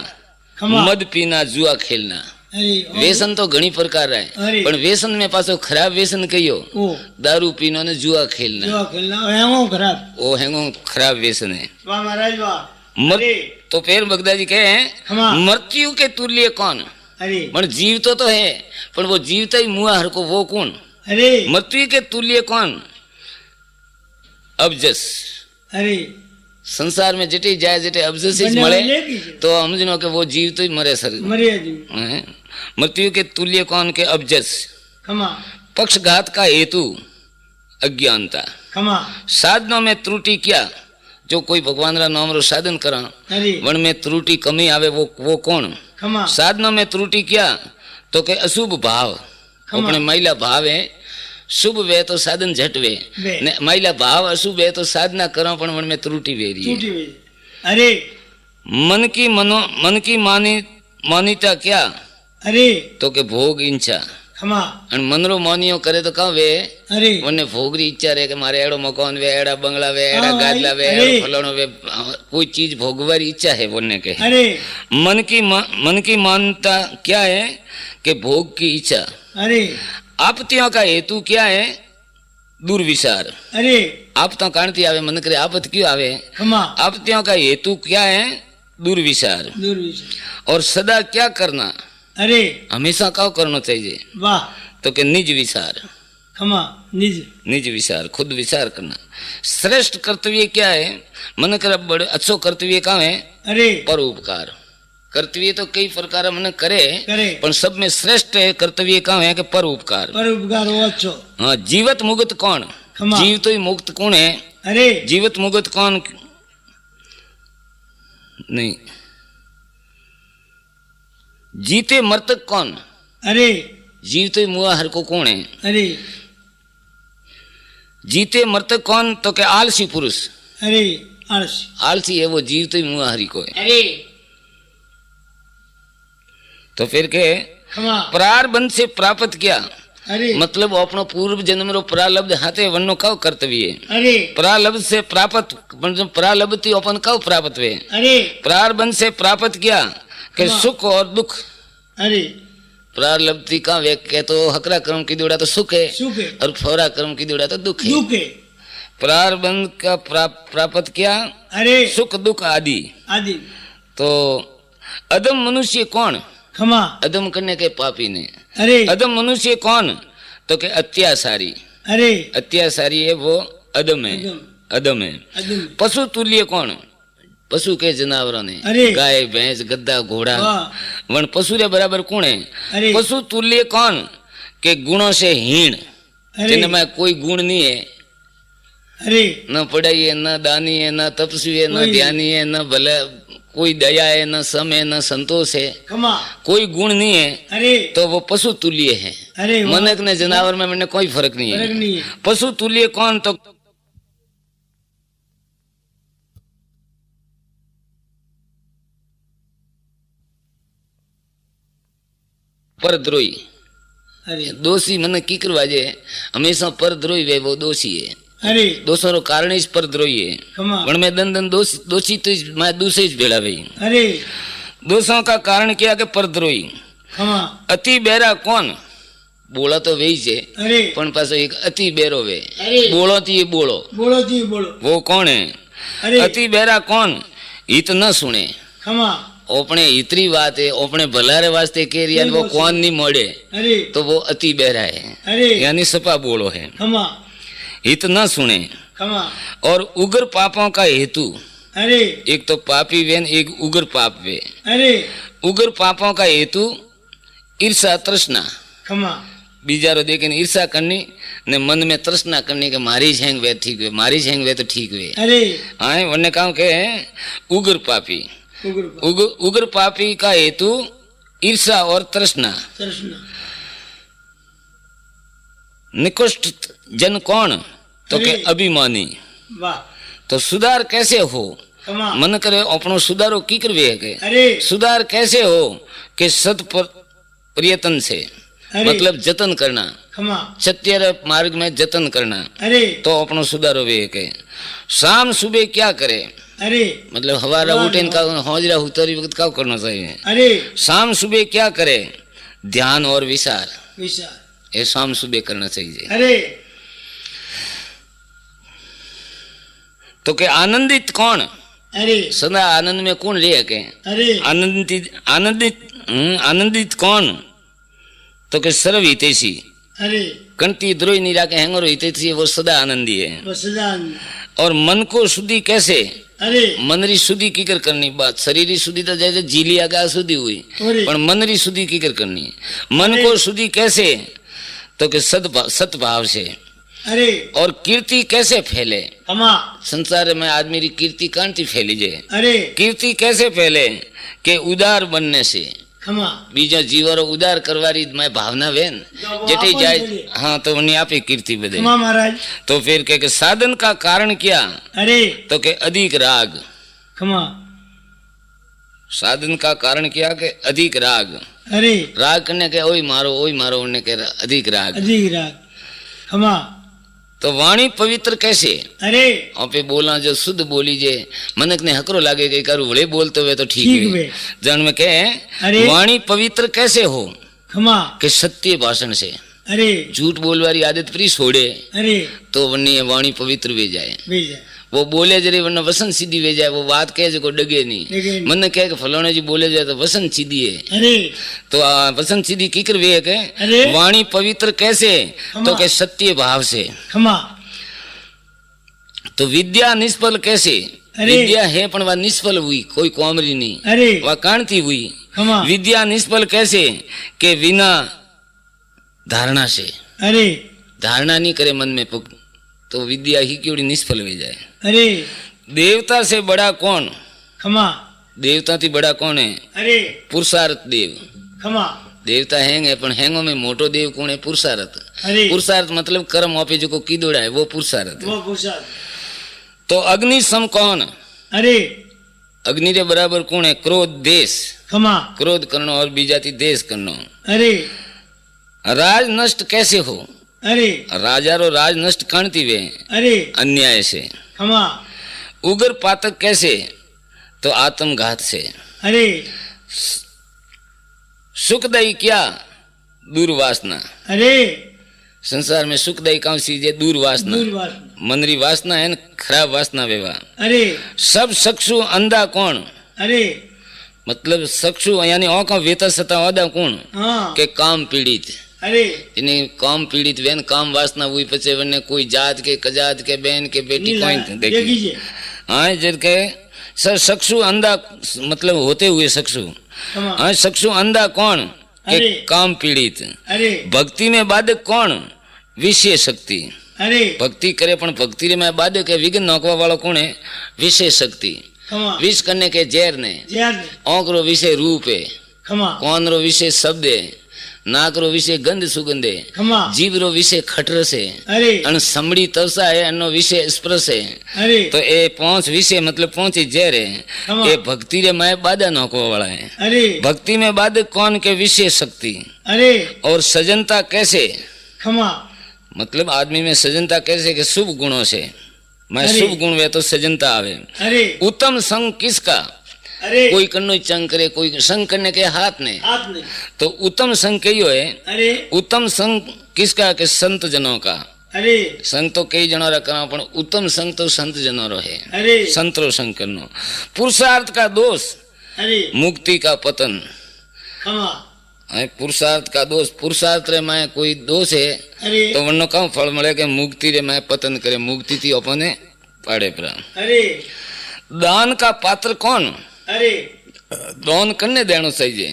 खमा मद पीना, जुआ खेलना। अरे व्यसन तो घणी प्रकार है, अरे पर व्यसन में पासो खराब व्यसन कहियो ओ दारू पीनो ने जुआ खेलना, जो खेलना है खराब वो है खराब व्यसन है। वाह महाराज वाह। मर, अरे तो फिर बगदा जी कहे हाँ। मृत्यु के तुल्य कौन, अरे मन जीव तो है पर वो जीवता ही मुआ हर को वो कौन। अरे मृत्यु के तुल्य कौन, अबजस। अरे संसार में जेटे जाए जेटे अबजस ही मरे तो समझनो कि वो जीव तो ही मरे सर। मरे जी मृत्यु के तुल्य कौन के अबजस। खमा पक्षघात का हेतु अज्ञानता। खमा साधनों में त्रुटि क्या, जो कोई भगवान रा नाम रो साधन करा अरे वन में त्रुटि कमी आवे वो कौन। खमा साधनों में त्रुटि क्या, तो के अशुभ भाव। अपने महिला भाव है शुभ वे तो साधन झट वे ने महिला भाव अशुभ है तो साधना करो पण मन में त्रुटि वे रही है। अरे मन की मान्यता क्या, अरे तो के भोग इच्छा। खमा मनरो मानियो करे तो कहा वे अरे મને ભોગરી ઈચ્છા રે કે મારે એડો મકાન વે એડા બંગલા वे एड़ा गादला वे एड़ो फलाणो वे कोई चीज भोगवारी इच्छा है बोलने के। अरे मन की मान्यता क्या है कि भोग की इच्छा। अरे आपत्तियों का हेतु क्या है, दुर्विचार। अरे आपता कांति आवे मन करे आपत क्यों आवे। खमा आपत्तियों का हेतु क्या है, दुर्विचार। और सदा क्या करना, अरे हमेशा क्या करना चाहिए, वाह तो कि निज विचार। खमा निज विचार, खुद विचार करना। श्रेष्ठ कर्तव्य क्या है, मन कर बड़े अच्छो कर्तव्य का है, अरे परोपकार। कर्तव्य तो कई प्रकार मन करे पर सब में श्रेष्ठ है कर्तव्य का है कि परोपकार। परोपकार हो अच्छो। हाँ, जीवत मुक्त कौन, जीव तो ही मुक्त कौन है। अरे जीवत मुक्त कौन नहीं, जीते मृतक कौन। अरे जीव तो ही मुआ हर को कौन है। अरे जीते मृतक कौन, तो क्या आलसी पुरुष। अरे आलसी आलसी है वो जीव तो ही मुआ हरि को है। अरे तो फिर के प्रारब्ध से प्राप्त किया, अरे मतलब अपनो पूर्व जन्म रो प्रारब्ध हाथे वन्नो कव कर्तव्य है। अरे प्रारब्ध से प्राप्त, प्रारब्ध थी अपन कव प्राप्त हुए। अरे प्रारब्ध से प्राप्त किया कि सुख और दुख। अरे प्रारब्ध थी का वे के तो हकरा कर्म की दौड़ा तो सुख है, सुख है और फौरा कर्म की दौड़ा तो दुख है। प्रारब्ध का प्राप्त क्या? अरे सुख दुख आदि। आदि। तो अदम मनुष्य कौन? खमा। अदम करने के पापी ने। अरे अदम मनुष्य कौन? तो के अत्याचारी। अरे अत्याचारी है वो अदम है, अदम है। पशु तुल्य कौन? पशु के जानवरों ने, गाय भैंस गद्दा घोड़ा, वन पशु रे बराबर कौन है? पशु तुल्य कौन? के गुणों से हीन, जिनमें कोई गुण नहीं है। अरे न पढ़ाई है, न दानी है, न तपस्वी है, न ध्यानी है, न भले कोई दया है, न सम है, न संतोष है, कोई गुण नहीं है। अरे तो वो पशु तुल्य है। अरे मनक ने जानवर में मैंने कोई फर्क नहीं है। पशु तुल्य कौन? तो परद्रोही। दोषी मन की करवाजे हमेशा परद्रोही वे वो दोषी है। अरे दोषों रो कारण इस परद्रोही है। वन में दन दन दोषी तो मैं दूसरे भेड़ा भाई। अरे दोषों का कारण क्या? के परद्रोही। अति बेरा कौन? बोला तो वही से, पण पासो एक अति बेरो वे। बोलो थी बोलो, बोलो थी बोलो, वो कौन है? अति बेरा कौन? हित न सुने। अपने इतनी बात है, अपने भलारे वास्ते कह रही है, वो कौन नहीं मोड़े तो वो अति बेरा है, यानी सपा बोलो है। हित न सुने। और उग्र पापों का हेतु, एक तो पापी वे, एक उग्र पाप वे। उग्र पापों का हेतु ईर्षा तृष्णा। बीजारो देखे ईर्षा करनी ने मन में तृष्णा करनी के मारी छेंग वे ठीक वे, मारी छेंग वे तो ठीक वे। हाँ वरने कहा के उग्र पापी। उग्र पापी का हेतु ईर्षा और तृष्णा। निकृष्ट जन कौन? तो के अभिमानी। तो सुधार कैसे हो? मन करे अपनो सुधारो की करवे के। सुधार कैसे हो? के सत प्रयत्न से, मतलब जतन करना, सत्य मार्ग में जतन करना, तो अपनो सुधारो वे के। शाम सुबह क्या करे? मतलब हवारा उठे हौजरा उतरी वक्त क्या करना चाहिए? शाम सुबह क्या करे? ध्यान और विचार, ये शाम सुबह करना चाहिए। तो के आनंदित कौन? सदा आनंद में कौन रहे के? आनंदित कौन? तो के सर्व हितैषी। कंटी द्रोही नहीं राखे हैंगर हितैषी, वो सदा आनंदी है। और मन को शुद्धि कैसे? मन री शुद्धि की कर करनी बात। शरीर री शुद्धि तो जैसे जीली आगे शुद्धि हुई, पर मन री शुद्धि की कर करनी। मन को शुद्धि कैसे? तो के सद्भाव से। और कीर्ति कैसे फैले? संसार में आदमी री कीर्ति कांति फैली जाए। कीर्ति कैसे फैले? के उदार बनने से। बीजा जीवरो उदार करवारी मैं भावना वेन जेटे जाए, हाँ तो उन्हें आप ही कीर्ति बदे। तो फिर के साधन का कारण क्या? तो के अधिक राग। साधन का कारण क्या? के अधिक राग। राग करने के ओई मारो उन्हें के अधिक राग। तो वाणी पवित्र कैसे? आपे बोला जो शुद्ध बोली जे मनक ने हकरो लागे के करू बड़े बोलते हुए तो ठीक है। जन में कहे वाणी पवित्र कैसे हो? के सत्य भाषण से। झूठ बोलवारी आदत प्री छोड़े तो वन्नी वाणी पवित्र वे जाए। वो बोले जरे वरना वसन सीधी वे जाए। वो बात कहे जो डगे नहीं। मन कहे कि फलाने जी बोले जाए तो वसन सीधी है। तो वसन सीधी की कर वे के वाणी पवित्र कैसे? तो के सत्य भाव से। तो विद्या निष्फल कैसे? विद्या है पण वह निष्फल हुई, कोई कोमरी नहीं, वह कांति हुई। विद्या निष्फल कैसे? के बिना धारणा से। धारणा नहीं करे मन में तो विद्या ही क्यों निष्फल हो जाए। देवता से बड़ा कौन? देवता थी बड़ा कौन है? पुरुषार्थ देव। देवता हैंगे पण हैंगो में मोटो देव कौन है? पुरुषार्थ। पुरुषार्थ मतलब कर्म आपे जो को कीदोड़ा है वो पुरुषार्थ। तो अग्नि सम कौन? अग्नि रे बराबर कौन है? क्रोध देश। क्रोध करना और बीजाती देश करना। राज नष्ट कैसे हो? राजा रो राज नष्ट कांति वे अन्याय से। उग्र पातक कैसे? तो आत्मघात से। सुखदायी क्या? दूरवासना। संसार में सुखदायी कौन सी है? दूरवासना। मन री वासना है न खराब वासना वेवा। अरे सब चक्षु अंधा कौन? अरे मतलब चक्षु यानी आंखों वेता सता वादा कौन? हाँ के काम पीड़ित। अरे इन्हें काम पीड़ित वेन काम वासना हुई पचे वने कोई जात के कजात के बहन के बेटी कोई देखी। हाँ जर के सर चक्षु अंधा मतलब होते हुए चक्षु। हाँ चक्षु अंधा कौन? के काम पीड़ित। अरे भक्ति में बाधक कौन? विषय शक्ति। अरे भक्ति करे पण भक्ति रे में बाधक के विघ्न नोकवा वालो कौन है? विषय शक्ति। विष करने के जहर ने। आंख रो विषय रूप है, कान रो विषय शब्द है, नाक रो विषय गंध सुगंध है, जीव रो विषय खटरस है, अन समड़ी तवसा है, अनो विषय स्पर्श है। तो ये पांच विषय मतलब पांच जहर है। ये भक्ति रे में बाधा नोकवा वाला है। भक्ति में बाधक कौन? के विषय शक्ति। और सजनता कैसे? मतलब आदमी में सजनता कैसे? के शुभ गुणों से। मैं शुभ गुण वे तो सजनता आवे। उत्तम संग किसका? कोई कन्नो चंग करे, कोई संग करने के हाथ ने। तो उत्तम संग कई है। उत्तम संग किसका? के संत जनों का। संग तो कई जनों रखना पण उत्तम संग तो संत जनों रो है। संत रो संग करनो। पुरुषार्थ का दोष, मुक्ति का पतन। पुरुषार्थ का दोष, पुरुषार्थ रे में कोई दोष है तो वनो कम फल मिले के मुक्ति रे में पतन करे, मुक्ति थी अपने पाड़े पर। दान का पात्र कौन? दान करने देनो चाहिए।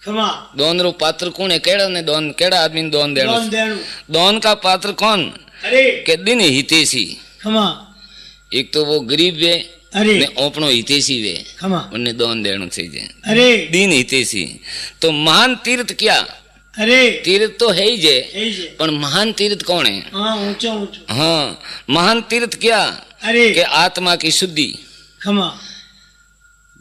दान रो पात्र कौन है? केड़ा ने दान, केड़ा आदमी ने दान देनो? दान का पात्र कौन? के दिन हितेशी। एक तो वो गरीब वे ने अपनो हितेशी वे, उन्हें दान देना चाहिए। दीन हितेशी। तो महान तीर्थ क्या? तीर्थ तो है ही जे, पर महान तीर्थ कौन है? हाँ महान तीर्थ क्या? के आत्मा की शुद्धि।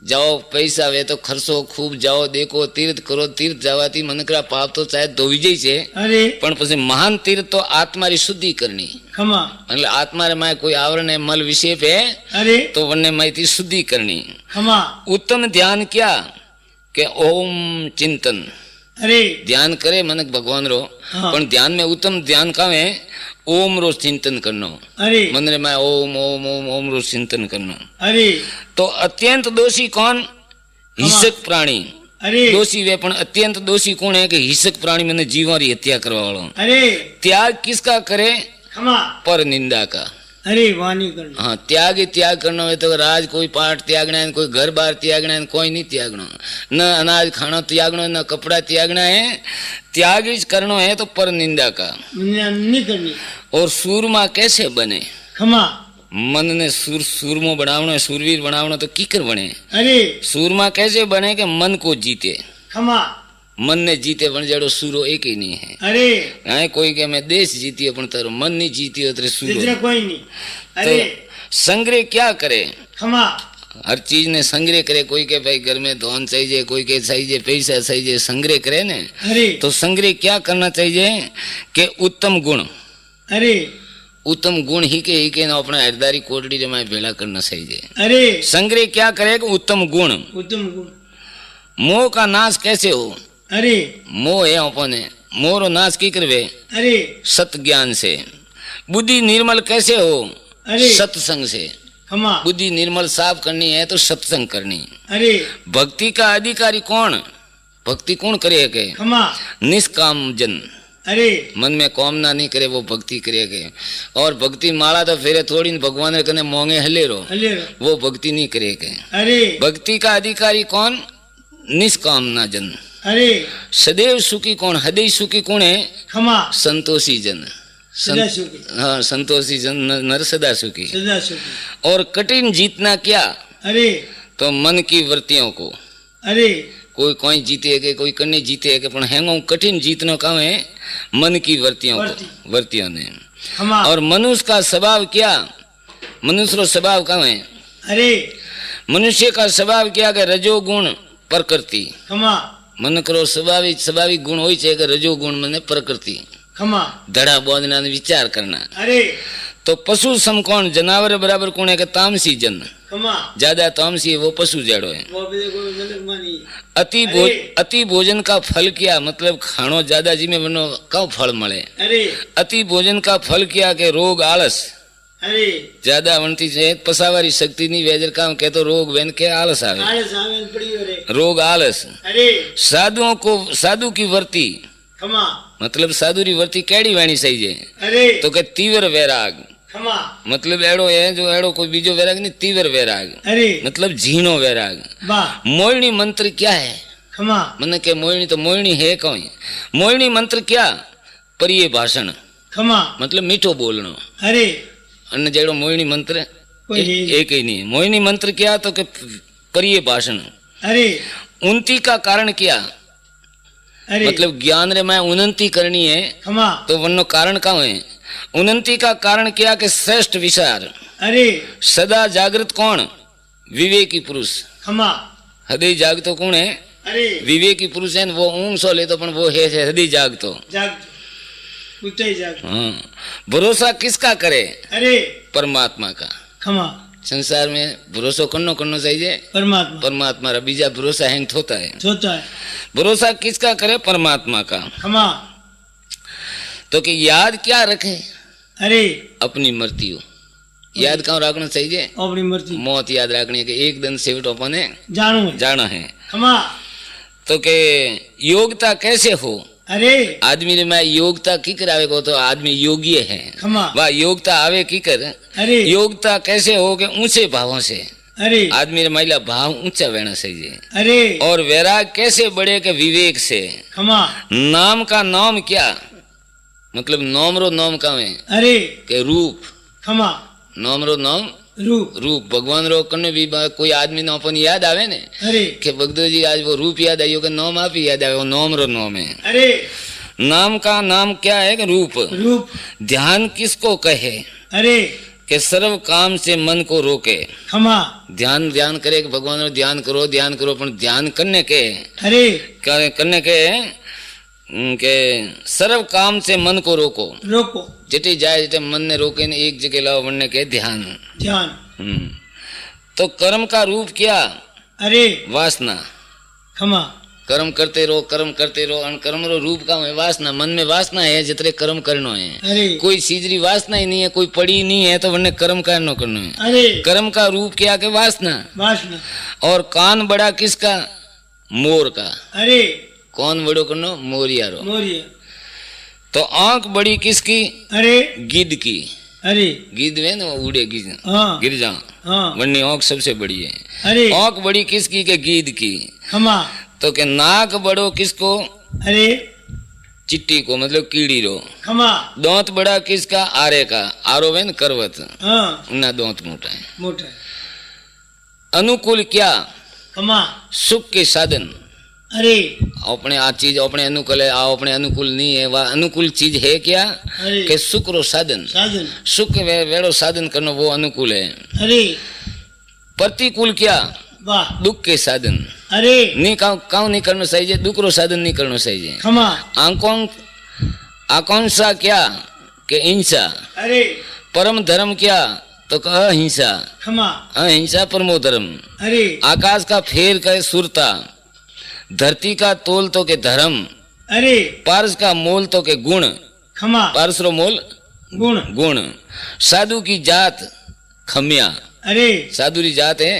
जाओ पैसा वे तो खर्चो खूब, जाओ देखो तीर्थ करो, तीर्थ जावाती मनकरा पाप तो चाहे धोई जाई छे, पण पछी महान तीर्थ तो आत्मा री शुद्धि करनी। मतलब आत्मा रे में कोई आवरण है मल विषेप है तो वने माइती शुद्धि करनी। उत्तम ध्यान क्या? के ओम चिंतन। ध्यान करे मनक भगवान रो, पण ध्यान में उत्तम ध्यान का है ओम रो चिंतन करनो। मन रे में ओम ओम ओम ओम रो चिंतन करनो। तो अत्यंत दोषी कौन? हिंसक प्राणी। दोषी वे पण अत्यंत दोषी कौन है? कि हिंसक प्राणी मैंने जीवन री हत्या करवा वालो। त्याग किसका करे? पर निंदा का। हाँ त्याग ही त्याग करना है तो राज कोई पाठ त्यागना है, कोई घर बार त्यागना है, कोई नहीं त्यागना। न अनाज खाना त्यागना है, न कपड़ा त्यागना है। त्याग ही करना है तो पर निंदा का नहीं करनी। और सूरमा कैसे बने? मन ने सूरमो बनावना है, सूरवीर बनावना तो कीकर बने। सूरमा कैसे बने? के मन को जीते। मन ने जीते बन जाड़ो सूरो एक ही नहीं है। कोई के मैं देश जीती अपन तारो मन नहीं जीती हो तेरे सूरो कोई नहीं। तो संग्रह क्या करे? हर चीज ने संग्रह करे। कोई के भाई घर में धन चाहिए, कोई के चाहिए पैसा चाहिए, संग्रह करे ने। तो संग्रह क्या करना चाहिए? के उत्तम गुण। उत्तम गुण ही के ना अपना हरदारी कोटड़ी रे में भेला करना चाहिए। संग्रह क्या करे? उत्तम गुण। उत्तम गुण। मोह का नाश कैसे हो? मोह है अपने, मोह रो नाश की करवे? सत ज्ञान से। बुद्धि निर्मल कैसे हो? सत्संग से। बुद्धि निर्मल साफ करनी है तो सत्संग करनी। भक्ति का अधिकारी कौन? भक्ति कौन करे के? निष्काम जन। मन में कामना नहीं करे वो भक्ति करेगे। और भक्ति माला तो फेरे थोड़ी भगवान कने मोंगे हले रो, वो भक्ति नहीं करेगे। भक्ति का अधिकारी कौन? निष्कामना जन। सदैव सुखी कौन? हृदय सुखी कौन है? संतोषी जन। हाँ संतोषी जन नर सदा सुखी। और कठिन जीतना क्या? तो मन की वृत्तियों को। कोई जीते के, कोई कन्ने जीते के, पण हैंगो कठिन जीतनो काम है मन की वृत्तियों को, वृत्तियों ने। और मनुष्य का स्वभाव क्या? मनुष्य रो स्वभाव का है? मनुष्य का स्वभाव क्या? के रजोगुण प्रकृति। मन करो स्वाभाविक गुण होई छे के रजोगुण मने प्रकृति। धड़ा बोधना ने विचार करना। तो पशु सम कौन? जनावर बराबर कौन है? के तामसी जन। ज्यादा तामसी है वो पशु जड़ो है। अति भोजन का फल क्या? मतलब खानो ज्यादा जी में बनो का फल मले। अति भोजन का फल क्या? के रोग आलस। अरे ज्यादा वणती છે પસાવારી શક્તિ ની વેજર કામ કે તો રોગ વેન के आलस आवे आलस आवे पड़ियो रे रोग आलस अरे साधुओं को साधु की वर्ती खमा मतलब साधु री वर्ती केड़ी वाणी सही है अरे तो के तीव्र वैराग खमा मतलब एड़ो है जो एड़ो कोई बीजो वैराग नहीं तीव्र वैराग अरे मतलब झीनो वैराग वाह मोहिनी मंत्र क्या है खमा मन के मोहिनी तो मोहिनी है कौन मोहिनी मंत्र क्या प्रिय भाषण खमा मतलब मीठो बोलनो अरे अन्य जेड़ो मोहिनी मंत्र कोई है। एक ही नहीं है। मोहिनी मंत्र क्या तो के प्रिय भाषण अरे उन्नति का कारण क्या अरे मतलब ज्ञान रे में उन्नति करनी है खमा तो वनो कारण का है उन्नति का कारण क्या के श्रेष्ठ विचार अरे सदा जागृत कौन विवेकी पुरुष खमा हृदय जागतो कौन है अरे विवेकी पुरुष है न, वो ऊंग सो ले तो पण वो है हृदय जागतो जाग उठे जाग हाँ भरोसा किसका करे अरे परमात्मा का खमा संसार में भरोसा करनो करनो चाहिए परमात्मा परमात्मा रा बीजा भरोसा हैंग होता है सोता है भरोसा किसका करे परमात्मा का खमा तो कि याद क्या रखे अरे अपनी मृत्यु याद कहाँ रखना चाहिए अपनी मर्जी मौत याद रखनी है कि एक दिन सेवट अपने जानू है जाना है खमा तो के योग्यता कैसे हो अरे आदमी ने मैं योग्यता की करावे को तो आदमी योग्य है खमा वह योग्यता आवे की कर अरे योग्यता कैसे हो के ऊंचे भावों से अरे आदमी ने महिला भाव ऊंचा रहना चाहिए अरे और वैराग कैसे बढ़े के विवेक से खमा नाम का नाम क्या मतलब नाम रो नाम का है अरे के रूप खमा नाम रो नाम रूप रूप भगवान रो कने भी कोई आदमी नो अपन याद आवे ने अरे कि भगदो जी आज वो रूप याद आयो के नाम आप ही याद आवे वो नाम रो नाम है अरे नाम का नाम क्या है कि रूप रूप ध्यान किसको कहे अरे कि सर्व काम से मन को रोके खमा ध्यान ध्यान करे कि भगवान रो ध्यान करो पण ध्यान करने के अरे करने के सर्व काम से मन को रोको रोको जिटे जाए जिटे मन ने रोके ने एक जगह लाओ बनने के ध्यान ध्यान तो कर्म का रूप क्या अरे वासना खमा कर्म करते रहो अन कर्म रो रूप का है वासना मन में वासना है जितने कर्म करनो है अरे कोई सीजरी वासना ही नहीं है कोई पड़ी नहीं है तो वरने कर्म करनो करनो है अरे कर्म का रूप क्या के वासना वासना और कान बड़ा किसका मोर का अरे कौन बड़ो करनो मोरिया रो मोरिया तो आंख बड़ी किसकी अरे गिद्ध की अरे गिद्ध है ना वो उड़े गिद्ध हाँ गिर जा हाँ वरनी आंख सबसे बड़ी है अरे आंख बड़ी किसकी के गिद्ध की खमा तो के नाक बड़ो किसको अरे चिट्टी को मतलब कीड़ी रो खमा दांत बड़ा किसका आरे का आरो है न करवत हाँ उन्ना दांत मोटा है मोटा अनुकूल क्या खमा सुख के साधन अरे अपने आ चीज अपने अनुकूल है आ अपने अनुकूल नहीं है वह अनुकूल चीज है क्या अरे के सुख रो साधन साधन सुख वेड़ो साधन करना वो अनुकूल है अरे प्रतिकूल क्या वाह दुख के साधन अरे नहीं काउ नहीं करना चाहिए दुख रो साधन नहीं करना चाहिए खमा आकांक्षा क्या के हिंसा अरे परम धर्म क्या तो अहिंसा खमा अहिंसा परमो धर्म अरे आकाश का फेर का सुरता धरती का तोल तो के धर्म अरे पारस का मोल तो के गुण खमा पारस रो मोल गुण गुण साधु की जात खमिया अरे साधु की जात है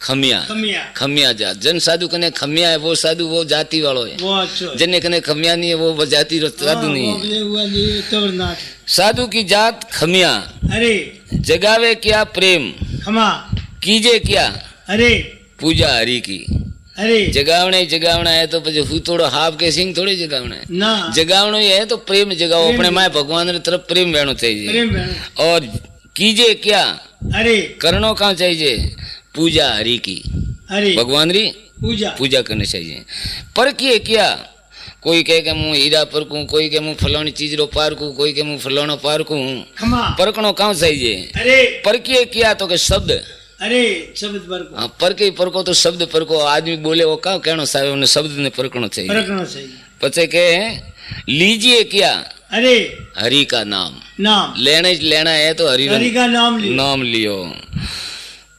खमिया खमिया खमिया जात जन साधु कने खमिया है वो साधु वो जाति वालो है वो अच्छा जने कने खमिया नहीं है वो जाति रो साधु नहीं है साधु की जात खमिया अरे जगावे क्या प्रेम खमा कीजे क्या अरे पूजा हरि की अरे जगावना है तो પછી થોડો હાફ કે સિંગ થોડી જગાવना है ना जगावनो है तो प्रेम जगाओ अपने माए भगवान रे तरफ प्रेम रहना चाहिए प्रेम बहन और कीजे क्या अरे करनो कहाँ चाहिए पूजा हरि की अरे भगवान री पूजा पूजा करनी चाहिए पर किए क्या कोई कहे कि मैं हीरा परकूं कोई के मैं फलानी चीज रो पारकूं कोई के मैं फलाना पारकूं खमा परकनो कहाँ चाहिए अरे पर किए क्या तो के शब्द अरे शब्द पर को हाँ पर के परको तो शब्द परको आदमी बोले वो कहाँ कहना साहब उन्हें शब्द ने परकनो चाहिए परखना चाहिए पचे के लीजिए क्या अरे हरि का नाम नाम लेना है तो हरि का नाम लियो नाम लियो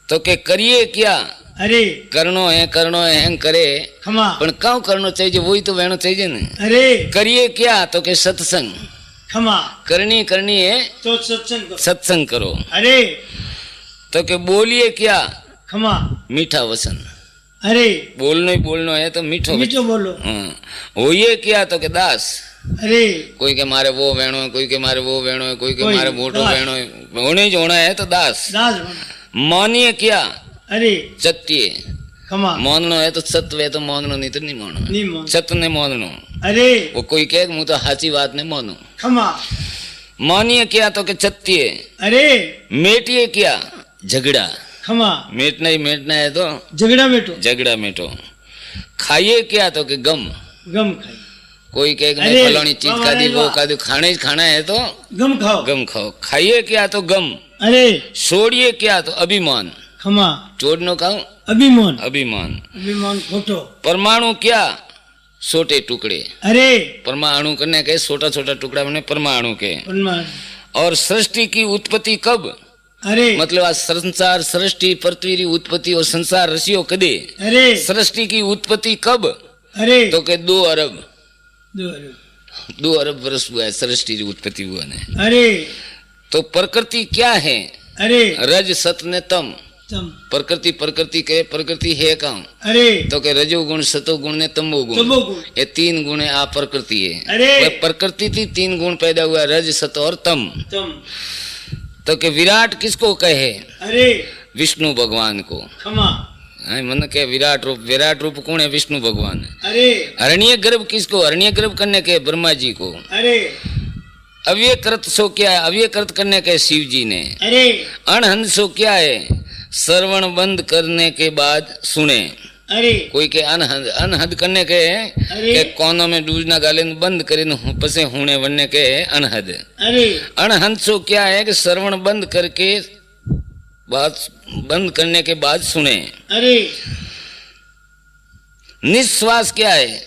तो के करिए क्या अरे करनो है हम करे खमा पण काउ करनो चाहिए वही तो वेणो चाहिए न अरे करिए क्या तो के सत्संग खमा करनी करनी है तो सत्संग करो। सत्संग करो। अरे तो के बोलिए क्या खमा मीठा वचन। अरे बोलनो ही बोलनो है तो मीठो मीठो बोलो। होइए क्या तो के दास। अरे कोई के मारे वो वेणो है, कोई के मारे वो वेणो है, कोई के मारे मोटो वेणो है, होने ही होना है तो दास। दास मानिए क्या अरे सत्य। खमा माननो है तो सत्य है तो माननो नहीं तो नहीं मानो। नहीं मान सत्य ने माननो। अरे वो कोई कहे मुँह तो हाची बात ने मानो। खमा मानिए क्या तो के सत्य। अरे मेटिए क्या झगड़ा। खमा मेटना ही मेटना है तो झगड़ा बेटो झगड़ा मेटो। खाइए क्या तो के गम। गम खाई। कोई कहे कि मैं फलानी चीज खा दी वो खा दी, खाने खाना है तो गम खाओ। गम खाओ। खाइए क्या तो गम। अरे छोड़िए क्या तो अभिमान। खमा छोड़नो कहूं अभिमान। अभिमान। अभिमान खोटो। परमाणु क्या छोटे टुकड़े। अरे परमाणु करने के छोटा छोटा टुकड़ा बने परमाणु के। परमाणु। और सृष्टि की उत्पत्ति कब। अरे मतलब आज संसार सृष्टि पृथ्वी की उत्पत्ति और संसार रसियो कदे। अरे सृष्टि की उत्पत्ति कब। अरे तो के 2 अरब 2 अरब वर्ष हुआ है सृष्टि की उत्पत्ति हुआ ने। अरे तो प्रकृति क्या है। अरे रज सत ने तम। तम प्रकृति प्रकृति के प्रकृति है कौन। अरे तो के रजो गुण सतो गुण ने तमो गुण। ये 3 गुण है। आप प्रकृति है। अरे प्रकृति थी 3 गुण पैदा हुआ रज सत और तम। तम तो के विराट किसको कहे। अरे विष्णु भगवान को। खमा मन के विराट रूप कौन है विष्णु भगवान। अरे हरण्य गर्भ किसको। हरण्य गर्भ करने के ब्रह्मा जी को। अरे अव्यय कृत सो क्या है। अव्यय कृत करने के शिव जी ने। अरे अनहद सो क्या है। श्रवण बंद करने के बाद सुने। अरे कोई के अनहद करने के कोनों में डूजना गाले बंद करे पसे होने बनने के अनहद। अरे अनहद सो क्या है कि श्रवण बंद करके बात बंद करने के बाद सुने। अरे निश्वास क्या है।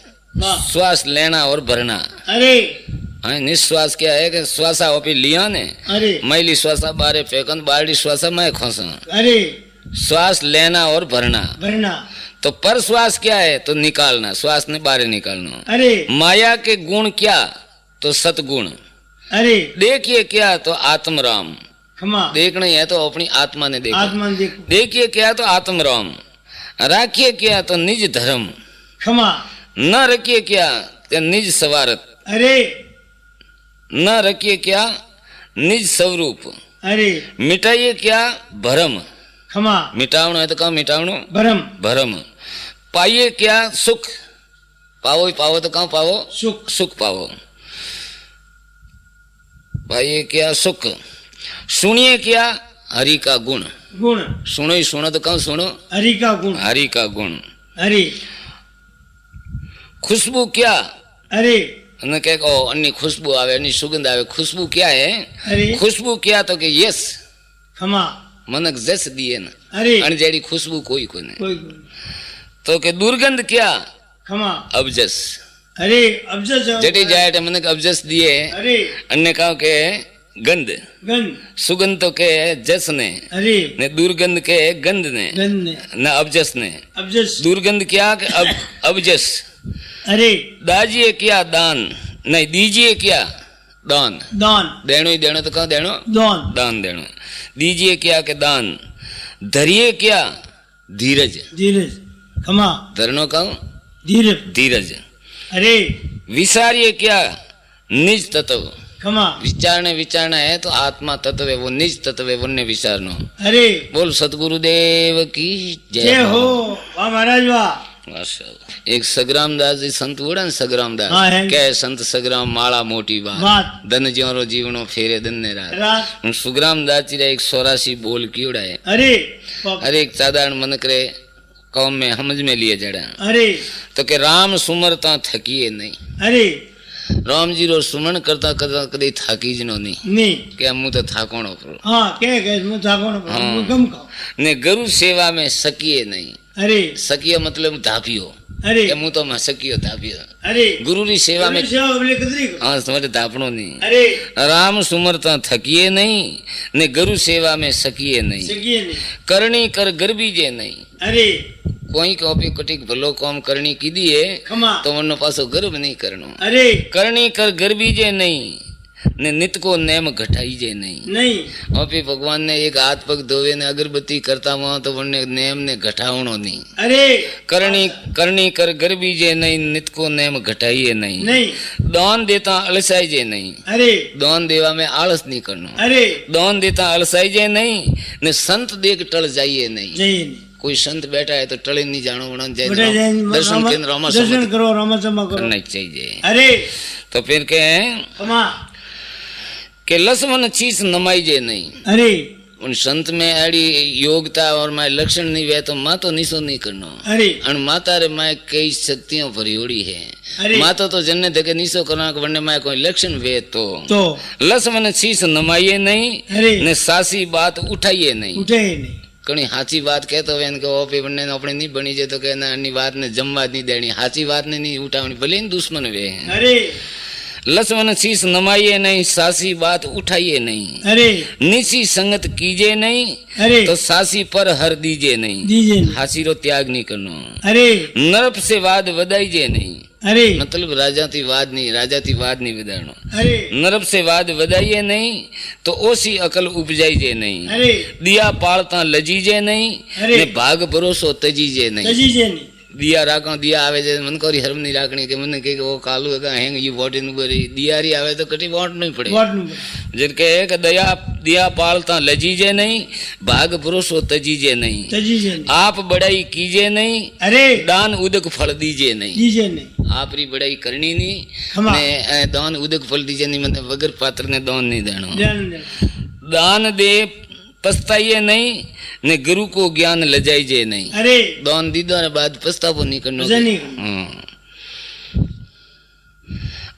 श्वास लेना और भरना। अरे निश्वास क्या है कि श्वासा ओपी लिया ने। अरे मैली श्वासा बारे फेंकन बारडी श्वासा मैं खोसा। अरे श्वास लेना और भरना। भरना। तो पर श्वास क्या है तो निकालना। श्वास ने बाहर निकालना। अरे माया के गुण क्या तो सतगुण। अरे देखिए क्या तो आत्मराम। खमा देखना है तो अपनी आत्मा ने देखो। आत्मा देखो। देखिए क्या तो आत्मराम। राखिए क्या तो निज धर्म। खमा न रखिए क्या तो निज सवारत। अरे न रखिए क्या निज स्वरूप। अरे मिटाइए क्या भरम। खमा मिटावनो है तो कहा मिटावनो भरम। भरम। पाइए क्या सुख। पावो ही पावो तो कहा पावो सुख। सुख पावो। पाइए क्या सुख। सुनिए क्या हरि का गुण। गुण सुनो ही सुनो तो कहा सुनो हरि का गुण। हरि का गुण। अरे खुशबू क्या। अरे ने कहे ओ अन्य खुशबू आवे अन्य सुगंध आवे। खुशबू क्या है। अरे खुशबू क्या तो के यस खमा मनक जस दिए ना। अरे अनजेड़ी खुशबू कोई को नहीं। कोई तो के दुर्गंध क्या खमा अबजस। अरे अबजस जटी जाए मनक अबजस दिए। अरे अन्य कहा के गंध। गंध सुगंध तो के जस ने। अरे ने दुर्गंध के गंध ने गंध ने न अबजस ने। अबजस दुर्गंध क्या के अबजस। अरे दाजिए क्या दान। नहीं दीजिए क्या दान। दान देनो ही देनो तो कहा देनो दान दान देनो। दीजिए क्या के दान। धरिए क्या धीरज। धीरज खमा धरनो कहूं धीरज धीरज। अरे विचारिए क्या निज तत्व। खमा विचारना है तो आत्मा तत्व है वो निज तत्व है वन्य विचारनो। अरे बोल सतगुरुदेव की जय हो। वाह महाराज वाह। एक सग्राम दास जी संत बोला सग्राम दास कह संत सग्राम माला मोटी बात धन ज्योरो जीवनो फेरे दिन ने रात। सुग्राम दास जी एक 84 बोल की उड़ाए। अरे एक साधारण मन करे कौम में समझ में लिए जड़ा। अरे तो के राम सुमरता थकिए नहीं। अरे राम जी रो सुमन करता करता कदी थाकी जनो नहीं के मु तो थाकोणो करो। हां के मु थाकोणो करो गम खाओ ने गुरु सेवा में सकिए नहीं। अरे सकियो मतलब धापियो। अरे के मु तो मैं सकियो धापियो। अरे गुरु री सेवा में कदरी हां तुम्हारे धापणो नहीं। अरे राम सुमरता थकिए नहीं ने गुरु सेवा में सकिए नहीं। करनी कर गर्भी जे नहीं। अरे कोई कॉपी कटिक भलो काम करनी की दिए खमा तो मनो पासो गर्भ नहीं करनो। अरे करनी कर गर्भी जे नहीं ने नित को नेम घटाईजे नहीं। नहीं और फिर भगवान ने एक हाथ पग धोवे ने अगरबत्ती करता हुआ तो वरने नेम ने घटावणो नहीं। अरे करनी करनी कर गर्बीजे नहीं, नित को नेम घटाइए नहीं। नहीं दान देता अलसाईजे नहीं। अरे दान देवा में आलस नहीं करना। अरे दान देता अलसाईजे नहीं ने संत देख टल जाइए नहीं। जय कोई संत बैठा है तो टले नहीं जानो वरना बेटा जाए जय दर्शन केंद्र रामा दर्शन करो रामा समा करो करना चाहिए। अरे तो फिर कहे क्षमा के लसमन चीज नमाईजे नहीं। अरे उन संत में अड़ी योग्यता और माय लक्षण नहीं वे तो माँ तो निशो नहीं करनो। अरे अन माता रे माय कई शक्तियों भरियोड़ी है। अरे माता तो जन्ने देखे निशो करना वरने माय कोई लक्षण वे तो लसमन चीज नमाइए नहीं। अरे ने सासी बात उठाइए नहीं। उठे नहीं कणी हाची बात कहतो वे के ओ पे वरने अपने नहीं बनी जे तो कहना अन्नी बात ने जमवा नहीं देनी, हाची बात ने नहीं उठावनी भले ही दुश्मन वे हैं। अरे लसमन शीस नमाइए नहीं, सासी बात उठाइए नहीं। अरे निची संगत कीजिए नहीं। अरे तो सासी पर हर दीजिए नहीं। दीजिए नहीं। हासी रो त्याग नहीं करनो। अरे नरप से वाद वदाइजे नहीं। अरे मतलब राजाती वाद नहीं, राजाती वाद नहीं वदाणो। अरे नरप से वाद वदाइए नहीं तो ओसी अकल उपजाइजे नहीं। अरे दिया पालता लजीजे नहीं। अरे ने भाग भरोसो तजीजे नहीं। तजीजे नहीं दिया राखो दिया आवे जे मन कोरी हरम नहीं राखनी के मन के वो कालू का हेंग ये वोट इन बरी दियारी आवे तो कटी वोट नहीं पड़े। वाट नु जिनके एक दया दिया पालता लजीजे नहीं, भाग भरोसो तजीजे नहीं। तजीजे नहीं आप बड़ाई कीजिए नहीं। अरे दान उदक फल दीजिए नहीं। दीजिए नहीं आप री बड़ाई करनी नहीं क्षमा ने दान उदक फल दीजिए नहीं, मतलब वगर पात्र ने दान नहीं देनो। ध्यान दे दान दे पछताइए नहीं ने गुरु को ज्ञान लजाइजे नहीं। अरे दान दीदा ने बाद पछतावो नहीं करनो। मजा नहीं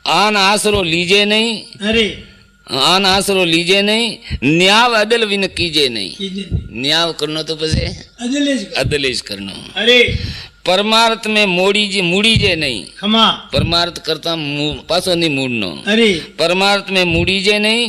आन आसरो लीजे नहीं। अरे आन आसरो लीजे नहीं। न्याव अदल विन कीजे नहीं। कीजिए नहीं न्याव करनो तो पसे अदलेज अदलेज करनो। अरे परमार्थ में मूड़ीजे नहीं। क्षमा परमार्थ करता पासो नहीं मूड़नो। अरे परमार्थ में मूड़ीजे नहीं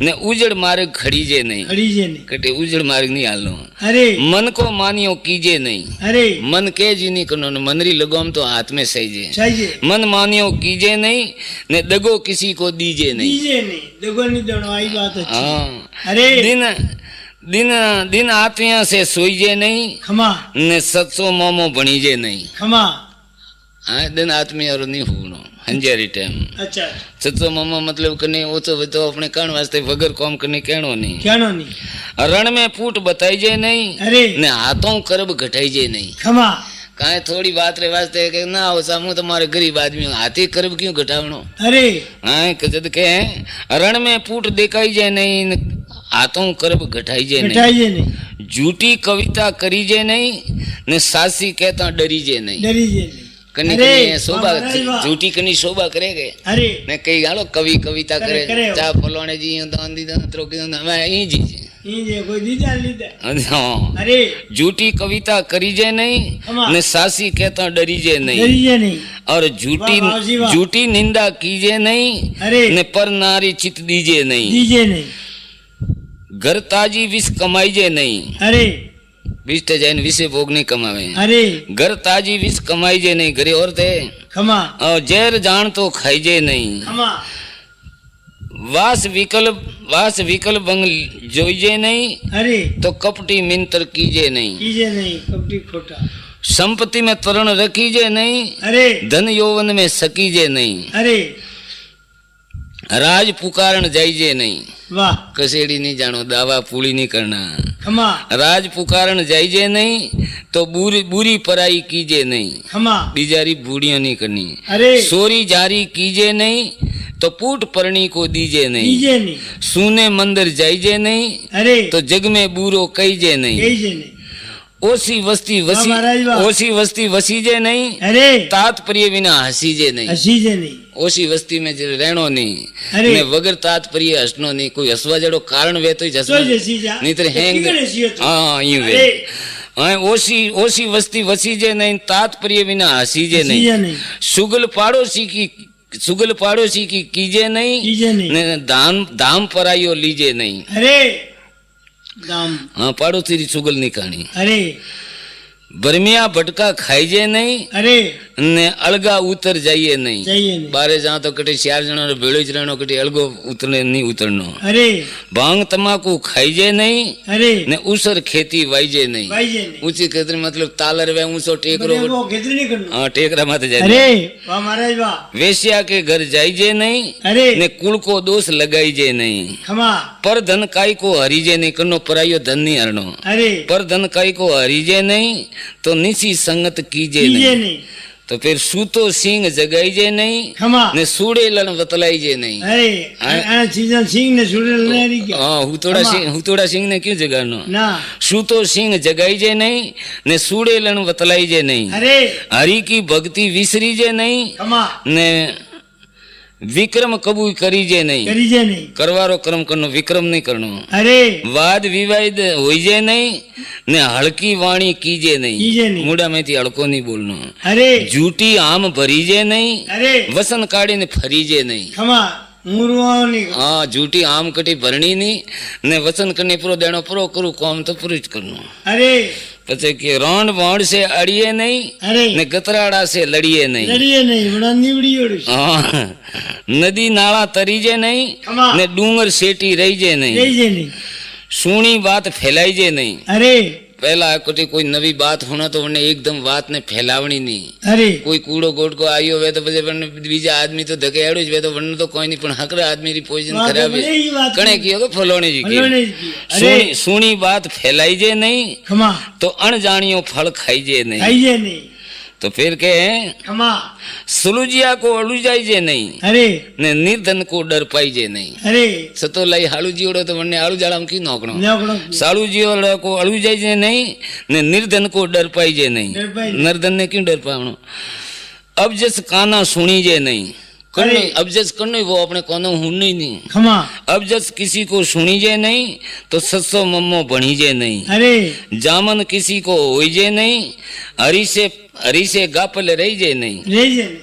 ने उजड़ मार्ग खड़ीजे नहीं। खड़ीजे नहीं कटे उजड़ मार्ग नहीं हालनो। अरे मन को मानियो कीजे नहीं। अरे मन के जी नहीं करनो ने मनरी लगाम तो हाथ में सहीजे। चाहिए मन मानियो कीजे नहीं ने दगो किसी को दीजे नहीं। दीजिए नहीं देखो नहीं देना आई बात अच्छी हाँ अरे दिन दिन दिन आत्मिया से सोईजे नहीं क्षमा ने सत्सो मोमो बनीजे नहीं। क्षमा हाँ दिन आत्मिया और नहीं होनो हंजारी टाइम। अच्छा सत्सो मोमो मतलब कने वो तो अपने कण वास्ते वगर कॉम करने कहनो नहीं। क्या नो नहीं रण में फूट बताईजे नहीं अरे ने हाथों करब घटाईजे नहीं। क्षमा काहे थोड़ी बात रे वास्ते के ना हो सामू तुम्हारे गरीब आदमी हो, हाथी करब क्यों घटावनो। अरे हाँ जद के रण में फूट देखाईजे नहीं, हाथों करब घटाईजे नहीं। घटाइए नहीं झूठी कविता करीजे नहीं ने सासी कहता डरीजे नहीं। डरीजे नहीं कनी अरे, कनी शोभा वाह, वाह। झूठी कनी शोभा करेगे अरे ने कई गालो कवि कविता करे करे हो। चा फलोने जी दान दी दान त्रो की मैं ई जी ये कोई दीदा लीदा हां अरे झूठी कविता करीजे नहीं क्षमा। ने सासी कहता डरीजे नहीं। डरीजे नहीं और वाह, वाह जी, वाह। झूठी निंदा कीजे नहीं अरे ने पर नारी चित दीजे नहीं। दीजिए नहीं घर ताजी विष कमाईजे नहीं। अरे विष ते जैन विषे भोग नहीं कमावे। अरे घर ताजी विष कमाईजे नहीं। घरे और थे क्षमा और जहर जान तो खाईजे नहीं। क्षमा वास विकल्प बंग जोईजे नहीं अरे तो कपटी मिंतर कीजे नहीं। कीजिए नहीं कपटी खोटा संपत्ति में तरण रखीजे नहीं। अरे धन यौवन में सकीजे नहीं। अरे राज पुकारण जाइजे नहीं। वाह कसेड़ी नहीं जानो, दावा पूरी नहीं करना। क्षमा राज पुकारण जाइजे नहीं तो बुरी पराई कीजे नहीं। क्षमा बिजारी बूढ़ियां नहीं करनी। अरे सोरी जारी कीजे नहीं तो पूट परणी को दीजे नहीं। कीजिए नहीं सुने मंदिर जाइजे नहीं अरे तो जग में बूरो कहीजे नहीं। कीजिए नहीं ओसी वस्ती वाह महाराज वाह। ओसी वस्ती वसीजे नहीं। अरे तात्पर्य बिना हसीजे नहीं। हसीजे नहीं ओसी वस्ती में जे रहनो नहीं अरे ने वगर तात्पर्य हसनो नहीं। कोई हसवा जड़ो कारण वे तो तो जैसी जा नहीं तो हैंग किगड़े सी होती। हाँ यूं वे अरे हाँ ओसी वस्ती वसीजे नहीं। तात्पर्य बिना हसीजे नहीं। हसीजे नहीं सुगल पाड़ोसी की कीजे नहीं। कीजिए नहीं ने दाम पराइयो लीजे नहीं। अरे दाम हाँ पाड़ोसी री सुगल नहीं खानी। अरे बरमिया भटका खाईजे नहीं। अरे ने अलगा उतर जाइए नहीं। चाहिए नहीं। बारे जहाँ तो कटे 4 जना भेड़ो ज रहनो, कटे अलगो उतरने नहीं उतरनो। अरे भांग तमाकू खाईजे नहीं, अरे ने उसर खेती वाईजे नहीं। वाईजे नहीं। ऊंची खेतरी मतलब तालर वे ऊंचो टेकरो, वो खेतरी नहीं करना। हाँ टेकरा माथे जाए। अरे वाह महाराज वाह। वेश्या के घर जाइजे नहीं, अरे ने कुल को दोष लगाईजे नहीं। खमा पर धन काई को हरीजे नहीं, कनो परायो धन नहीं हरनो। अरे पर धन काई को हरीजे नहीं, तो निसी संगत कीजे नहीं। तो फिर सूतो सिंह जगाईजे नहीं, खमा ने सूड़े लन बतलाईजे नहीं। अरे आ चीज़ सिंह ने सुड़े नहीं क्या? हाँ हुतोड़ा सिंह ने क्यों जगानो ना। सूतो सिंह जगाईजे नहीं, ने सूड़े लन बतलाईजे नहीं। अरे हरि की भक्ति विसरीजे नहीं, खमा ने विक्रम कबूल करीजे नहीं। करीजे नहीं। करवारो कर्म करनो, विक्रम नहीं करनो। अरे वाद विवाद होइजे नहीं, ने हड़की वाणी कीजे नहीं। कीजे नहीं। मुड़ा में थी हड़को नहीं बोलनो। अरे झूठी आम भरीजे नहीं, अरे वसन काढ़ी ने फरीजे नहीं। खमा मुरुआ नहीं। हाँ झूठी आम कटी भरनी नहीं, ने वसन करने पुरो देनो पुरो करू काम तो पुरो करनो। अरे पचे के रोंड वाण से अड़िए नहीं, अरे ने गतराड़ा से लड़िए नहीं। लड़िए नहीं बड़ा निवड़ी ओड़ी। हाँ नदी नाला तरीजे नहीं, खमा ने डूंगर सेटी रहीजे नहीं। रहीजे नहीं। सुनी बात फैलाईजे नहीं। अरे पहला कुटी कोई नवी बात होना तो उन्हें एकदम बात ने फैलावनी नहीं। अरे कोई कूड़ो गोट को आयो वे तो बजे वरने बीजा आदमी तो धके आड़ो वे तो वरने तो कोई नहीं, पण हकरे आदमी री पोजीशन खराब है कणे कियो तो फलोने जी की। सुनी बात फैलाईजे नहीं, खमा तो अणजानियो फल खाईजे नहीं। खाईजे नहीं। तो फिर के खमा सुलुजिया को अड़ुजाईजे नहीं, अरे ने निर्धन को डर पाईजे नहीं। अरे सतो लाई हालू जीवड़ो तो वरने आलू जाड़ाम की नौकड़ो। नौकड़ो सालू जीवड़ा को अड़ुजाईजे नहीं, ने निर्धन को डर पाईजे नहीं। निर्धन ने क्यों डर पावनो। अब जस काना सुनीजे नहीं, करने अब जस करने वो अपने कोनो हुन्नी नहीं। खमा अब जस किसी को सुनीजे नहीं, तो सत्सो मम्मो बणीजे नहीं। अरे जामन किसी को होइजे नहीं, हरी से गापल रहीजे नहीं। रहीजे नहीं।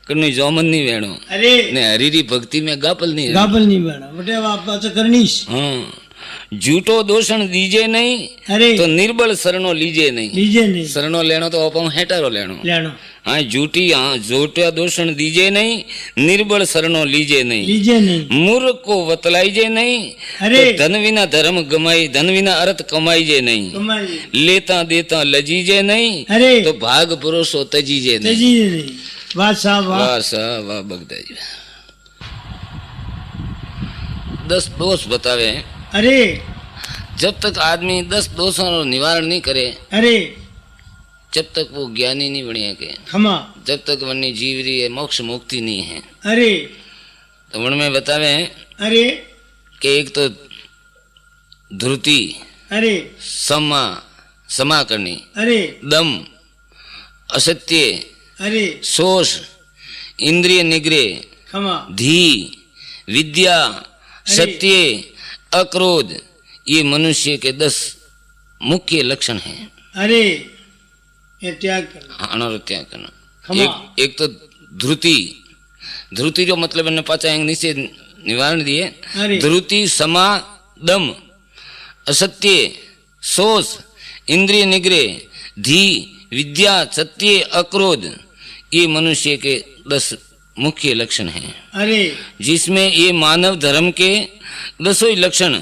करने जामन नहीं वेणो। अरे ने हरी री भक्ति में गापल नहीं। गापल नहीं बेड़ा बटे वापस करनीश। हाँ झूठो दोषण दीजे नहीं, अरे तो निर्बल शरणो लीजे नहीं। लीजे नहीं। शरणो लेनो तो अपन हेटारो लेनो। लेनो हाँ झूठा दोषण दीजे नहीं, निर्बल शरणो लीजे नहीं। लीजे नहीं। मूर्ख को वतलाईजे नहीं, अरे तो धन विना धर्म गमाई, धन विना अर्थ कमाईजे नहीं। कमाई लेता देता लजीजे नहीं, अरे तो भाग भरोसो तजीजे नहीं। तजीजे नहीं। वाह साहब वाह। वाह साहब वाह बगदा जी। 10 दोष बतावे। अरे जब तक आदमी 10 दोषों का निवारण नहीं करे, अरे जब तक वो ज्ञानी नहीं बने के। खमा जब तक वन्नी जीव रही है, मोक्ष मुक्ति नहीं है। अरे तो वन में बतावे अरे कि एक तो ध्रुति, अरे समा करनी, अरे दम, असत्य, अरे शोष, इंद्रिय निग्रह, खमा धी, विद्या, सत्य, अक्रोध, ये मनुष्य के 10 मुख्य लक्षण हैं। अरे ये त्याग करना। अनारो त्याग करना। एक तो ध्रुति जो मतलब इन्हें पाचा नीचे निवारण दिए। ध्रुति, समा, दम, असत्य, शोष, इंद्रिय निग्रह, धी, विद्या, सत्य, अक्रोध, ये मनुष्य के 10 मुख्य लक्षण हैं। अरे जिसमें ये मानव धर्म के 10 लक्षण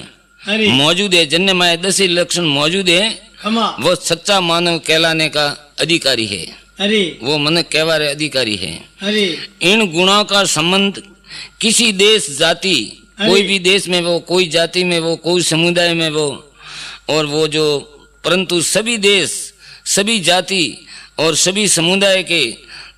मौजूद है, जन्य माया 10 लक्षण मौजूद है, वो सच्चा मानव कहलाने का अधिकारी है। अरे वो मन कहवारे अधिकारी है। अरे इन गुणों का संबंध किसी देश जाति, कोई भी देश में वो, कोई जाति में वो, कोई समुदाय में वो, और वो जो परंतु सभी देश, सभी जाति और सभी समुदाय के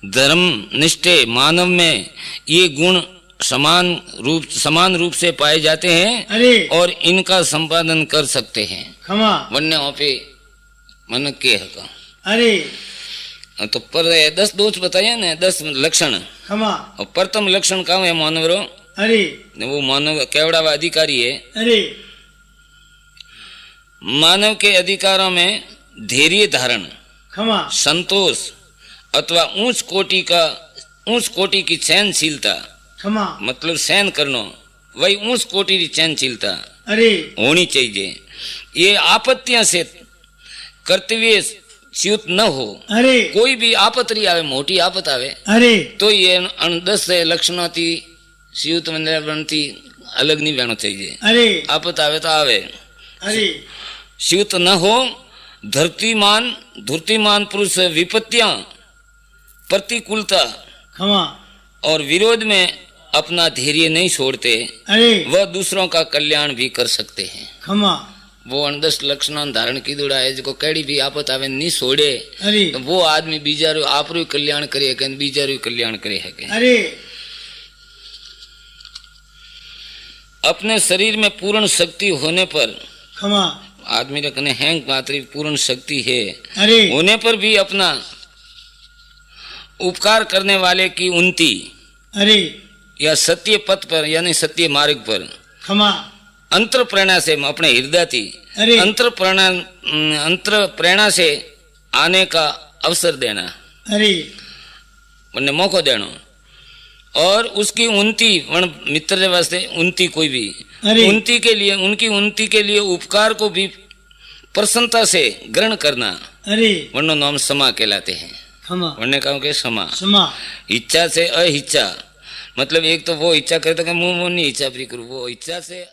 धर्म निष्ठे मानव में ये गुण समान रूप से पाए जाते हैं। अरे और इनका संपादन कर सकते हैं। खमा वन्य पे मन के हका। अरे तो पर 10 दोष बताया ना, 10 लक्षण। खमा और प्रथम लक्षण का है मानव रो। अरे वो मानव केवड़ा अधिकारी है। अरे मानव के अधिकारों में धैर्य धारण, खमा संतोष अथवा ऊंच कोटि की सहनशीलता, खमा मतलब सहन करना, वही ऊंच कोटि की सहनशीलता अरे होनी चाहिए। ये आपत्तियां से कर्तव्य स्युत न हो, अरे कोई भी आपत्ति आवे, मोटी आपत आवे, अरे तो ये 10 लक्षणों थी स्युत बनती अलग नहीं बहना चाहिए। अरे आपत आवे तो आवे, अरे स्युत न हो, धूर्तिमान पुरुष विपत्तियां, प्रतिकूलता खमा और विरोध में अपना धैर्य नहीं छोड़ते, अरे वह दूसरों का कल्याण भी कर सकते हैं। खमा वो 10 लक्षण धारण की दुड़ा है, जो कड़ी भी आपत आवे नहीं छोड़े, अरे तो वो आदमी बीजारू आपरू कल्याण करे है, बीजारू कल्याण करे है। अरे अपने शरीर में पूर्ण शक्ति होने पर, खमा आदमी रे कने हैंग मात्री पूर्ण शक्ति है, अरे होने पर भी अपना उपकार करने वाले की उन्नति अरे या सत्य पथ पर यानी सत्य मार्ग पर खमा अंतर प्रेरणा से, अपने हृदय थी अरे अंतर प्रेरणा से आने का अवसर देना, अरे उन्हें मौका देना, और उसकी उन्नति मित्र वास्ते उन्नति कोई भी अरे उन्नति के लिए, उनकी उन्नति के लिए उपकार को भी प्रसन्नता से ग्रहण करना, अरे वरना नाम समा कहलाते हैं। खमा वरने कहो के समा, समा इच्छा से अहिच्छा, मतलब एक तो वो इच्छा करे तो मैं नहीं इच्छा पूरी करूँ, वो इच्छा से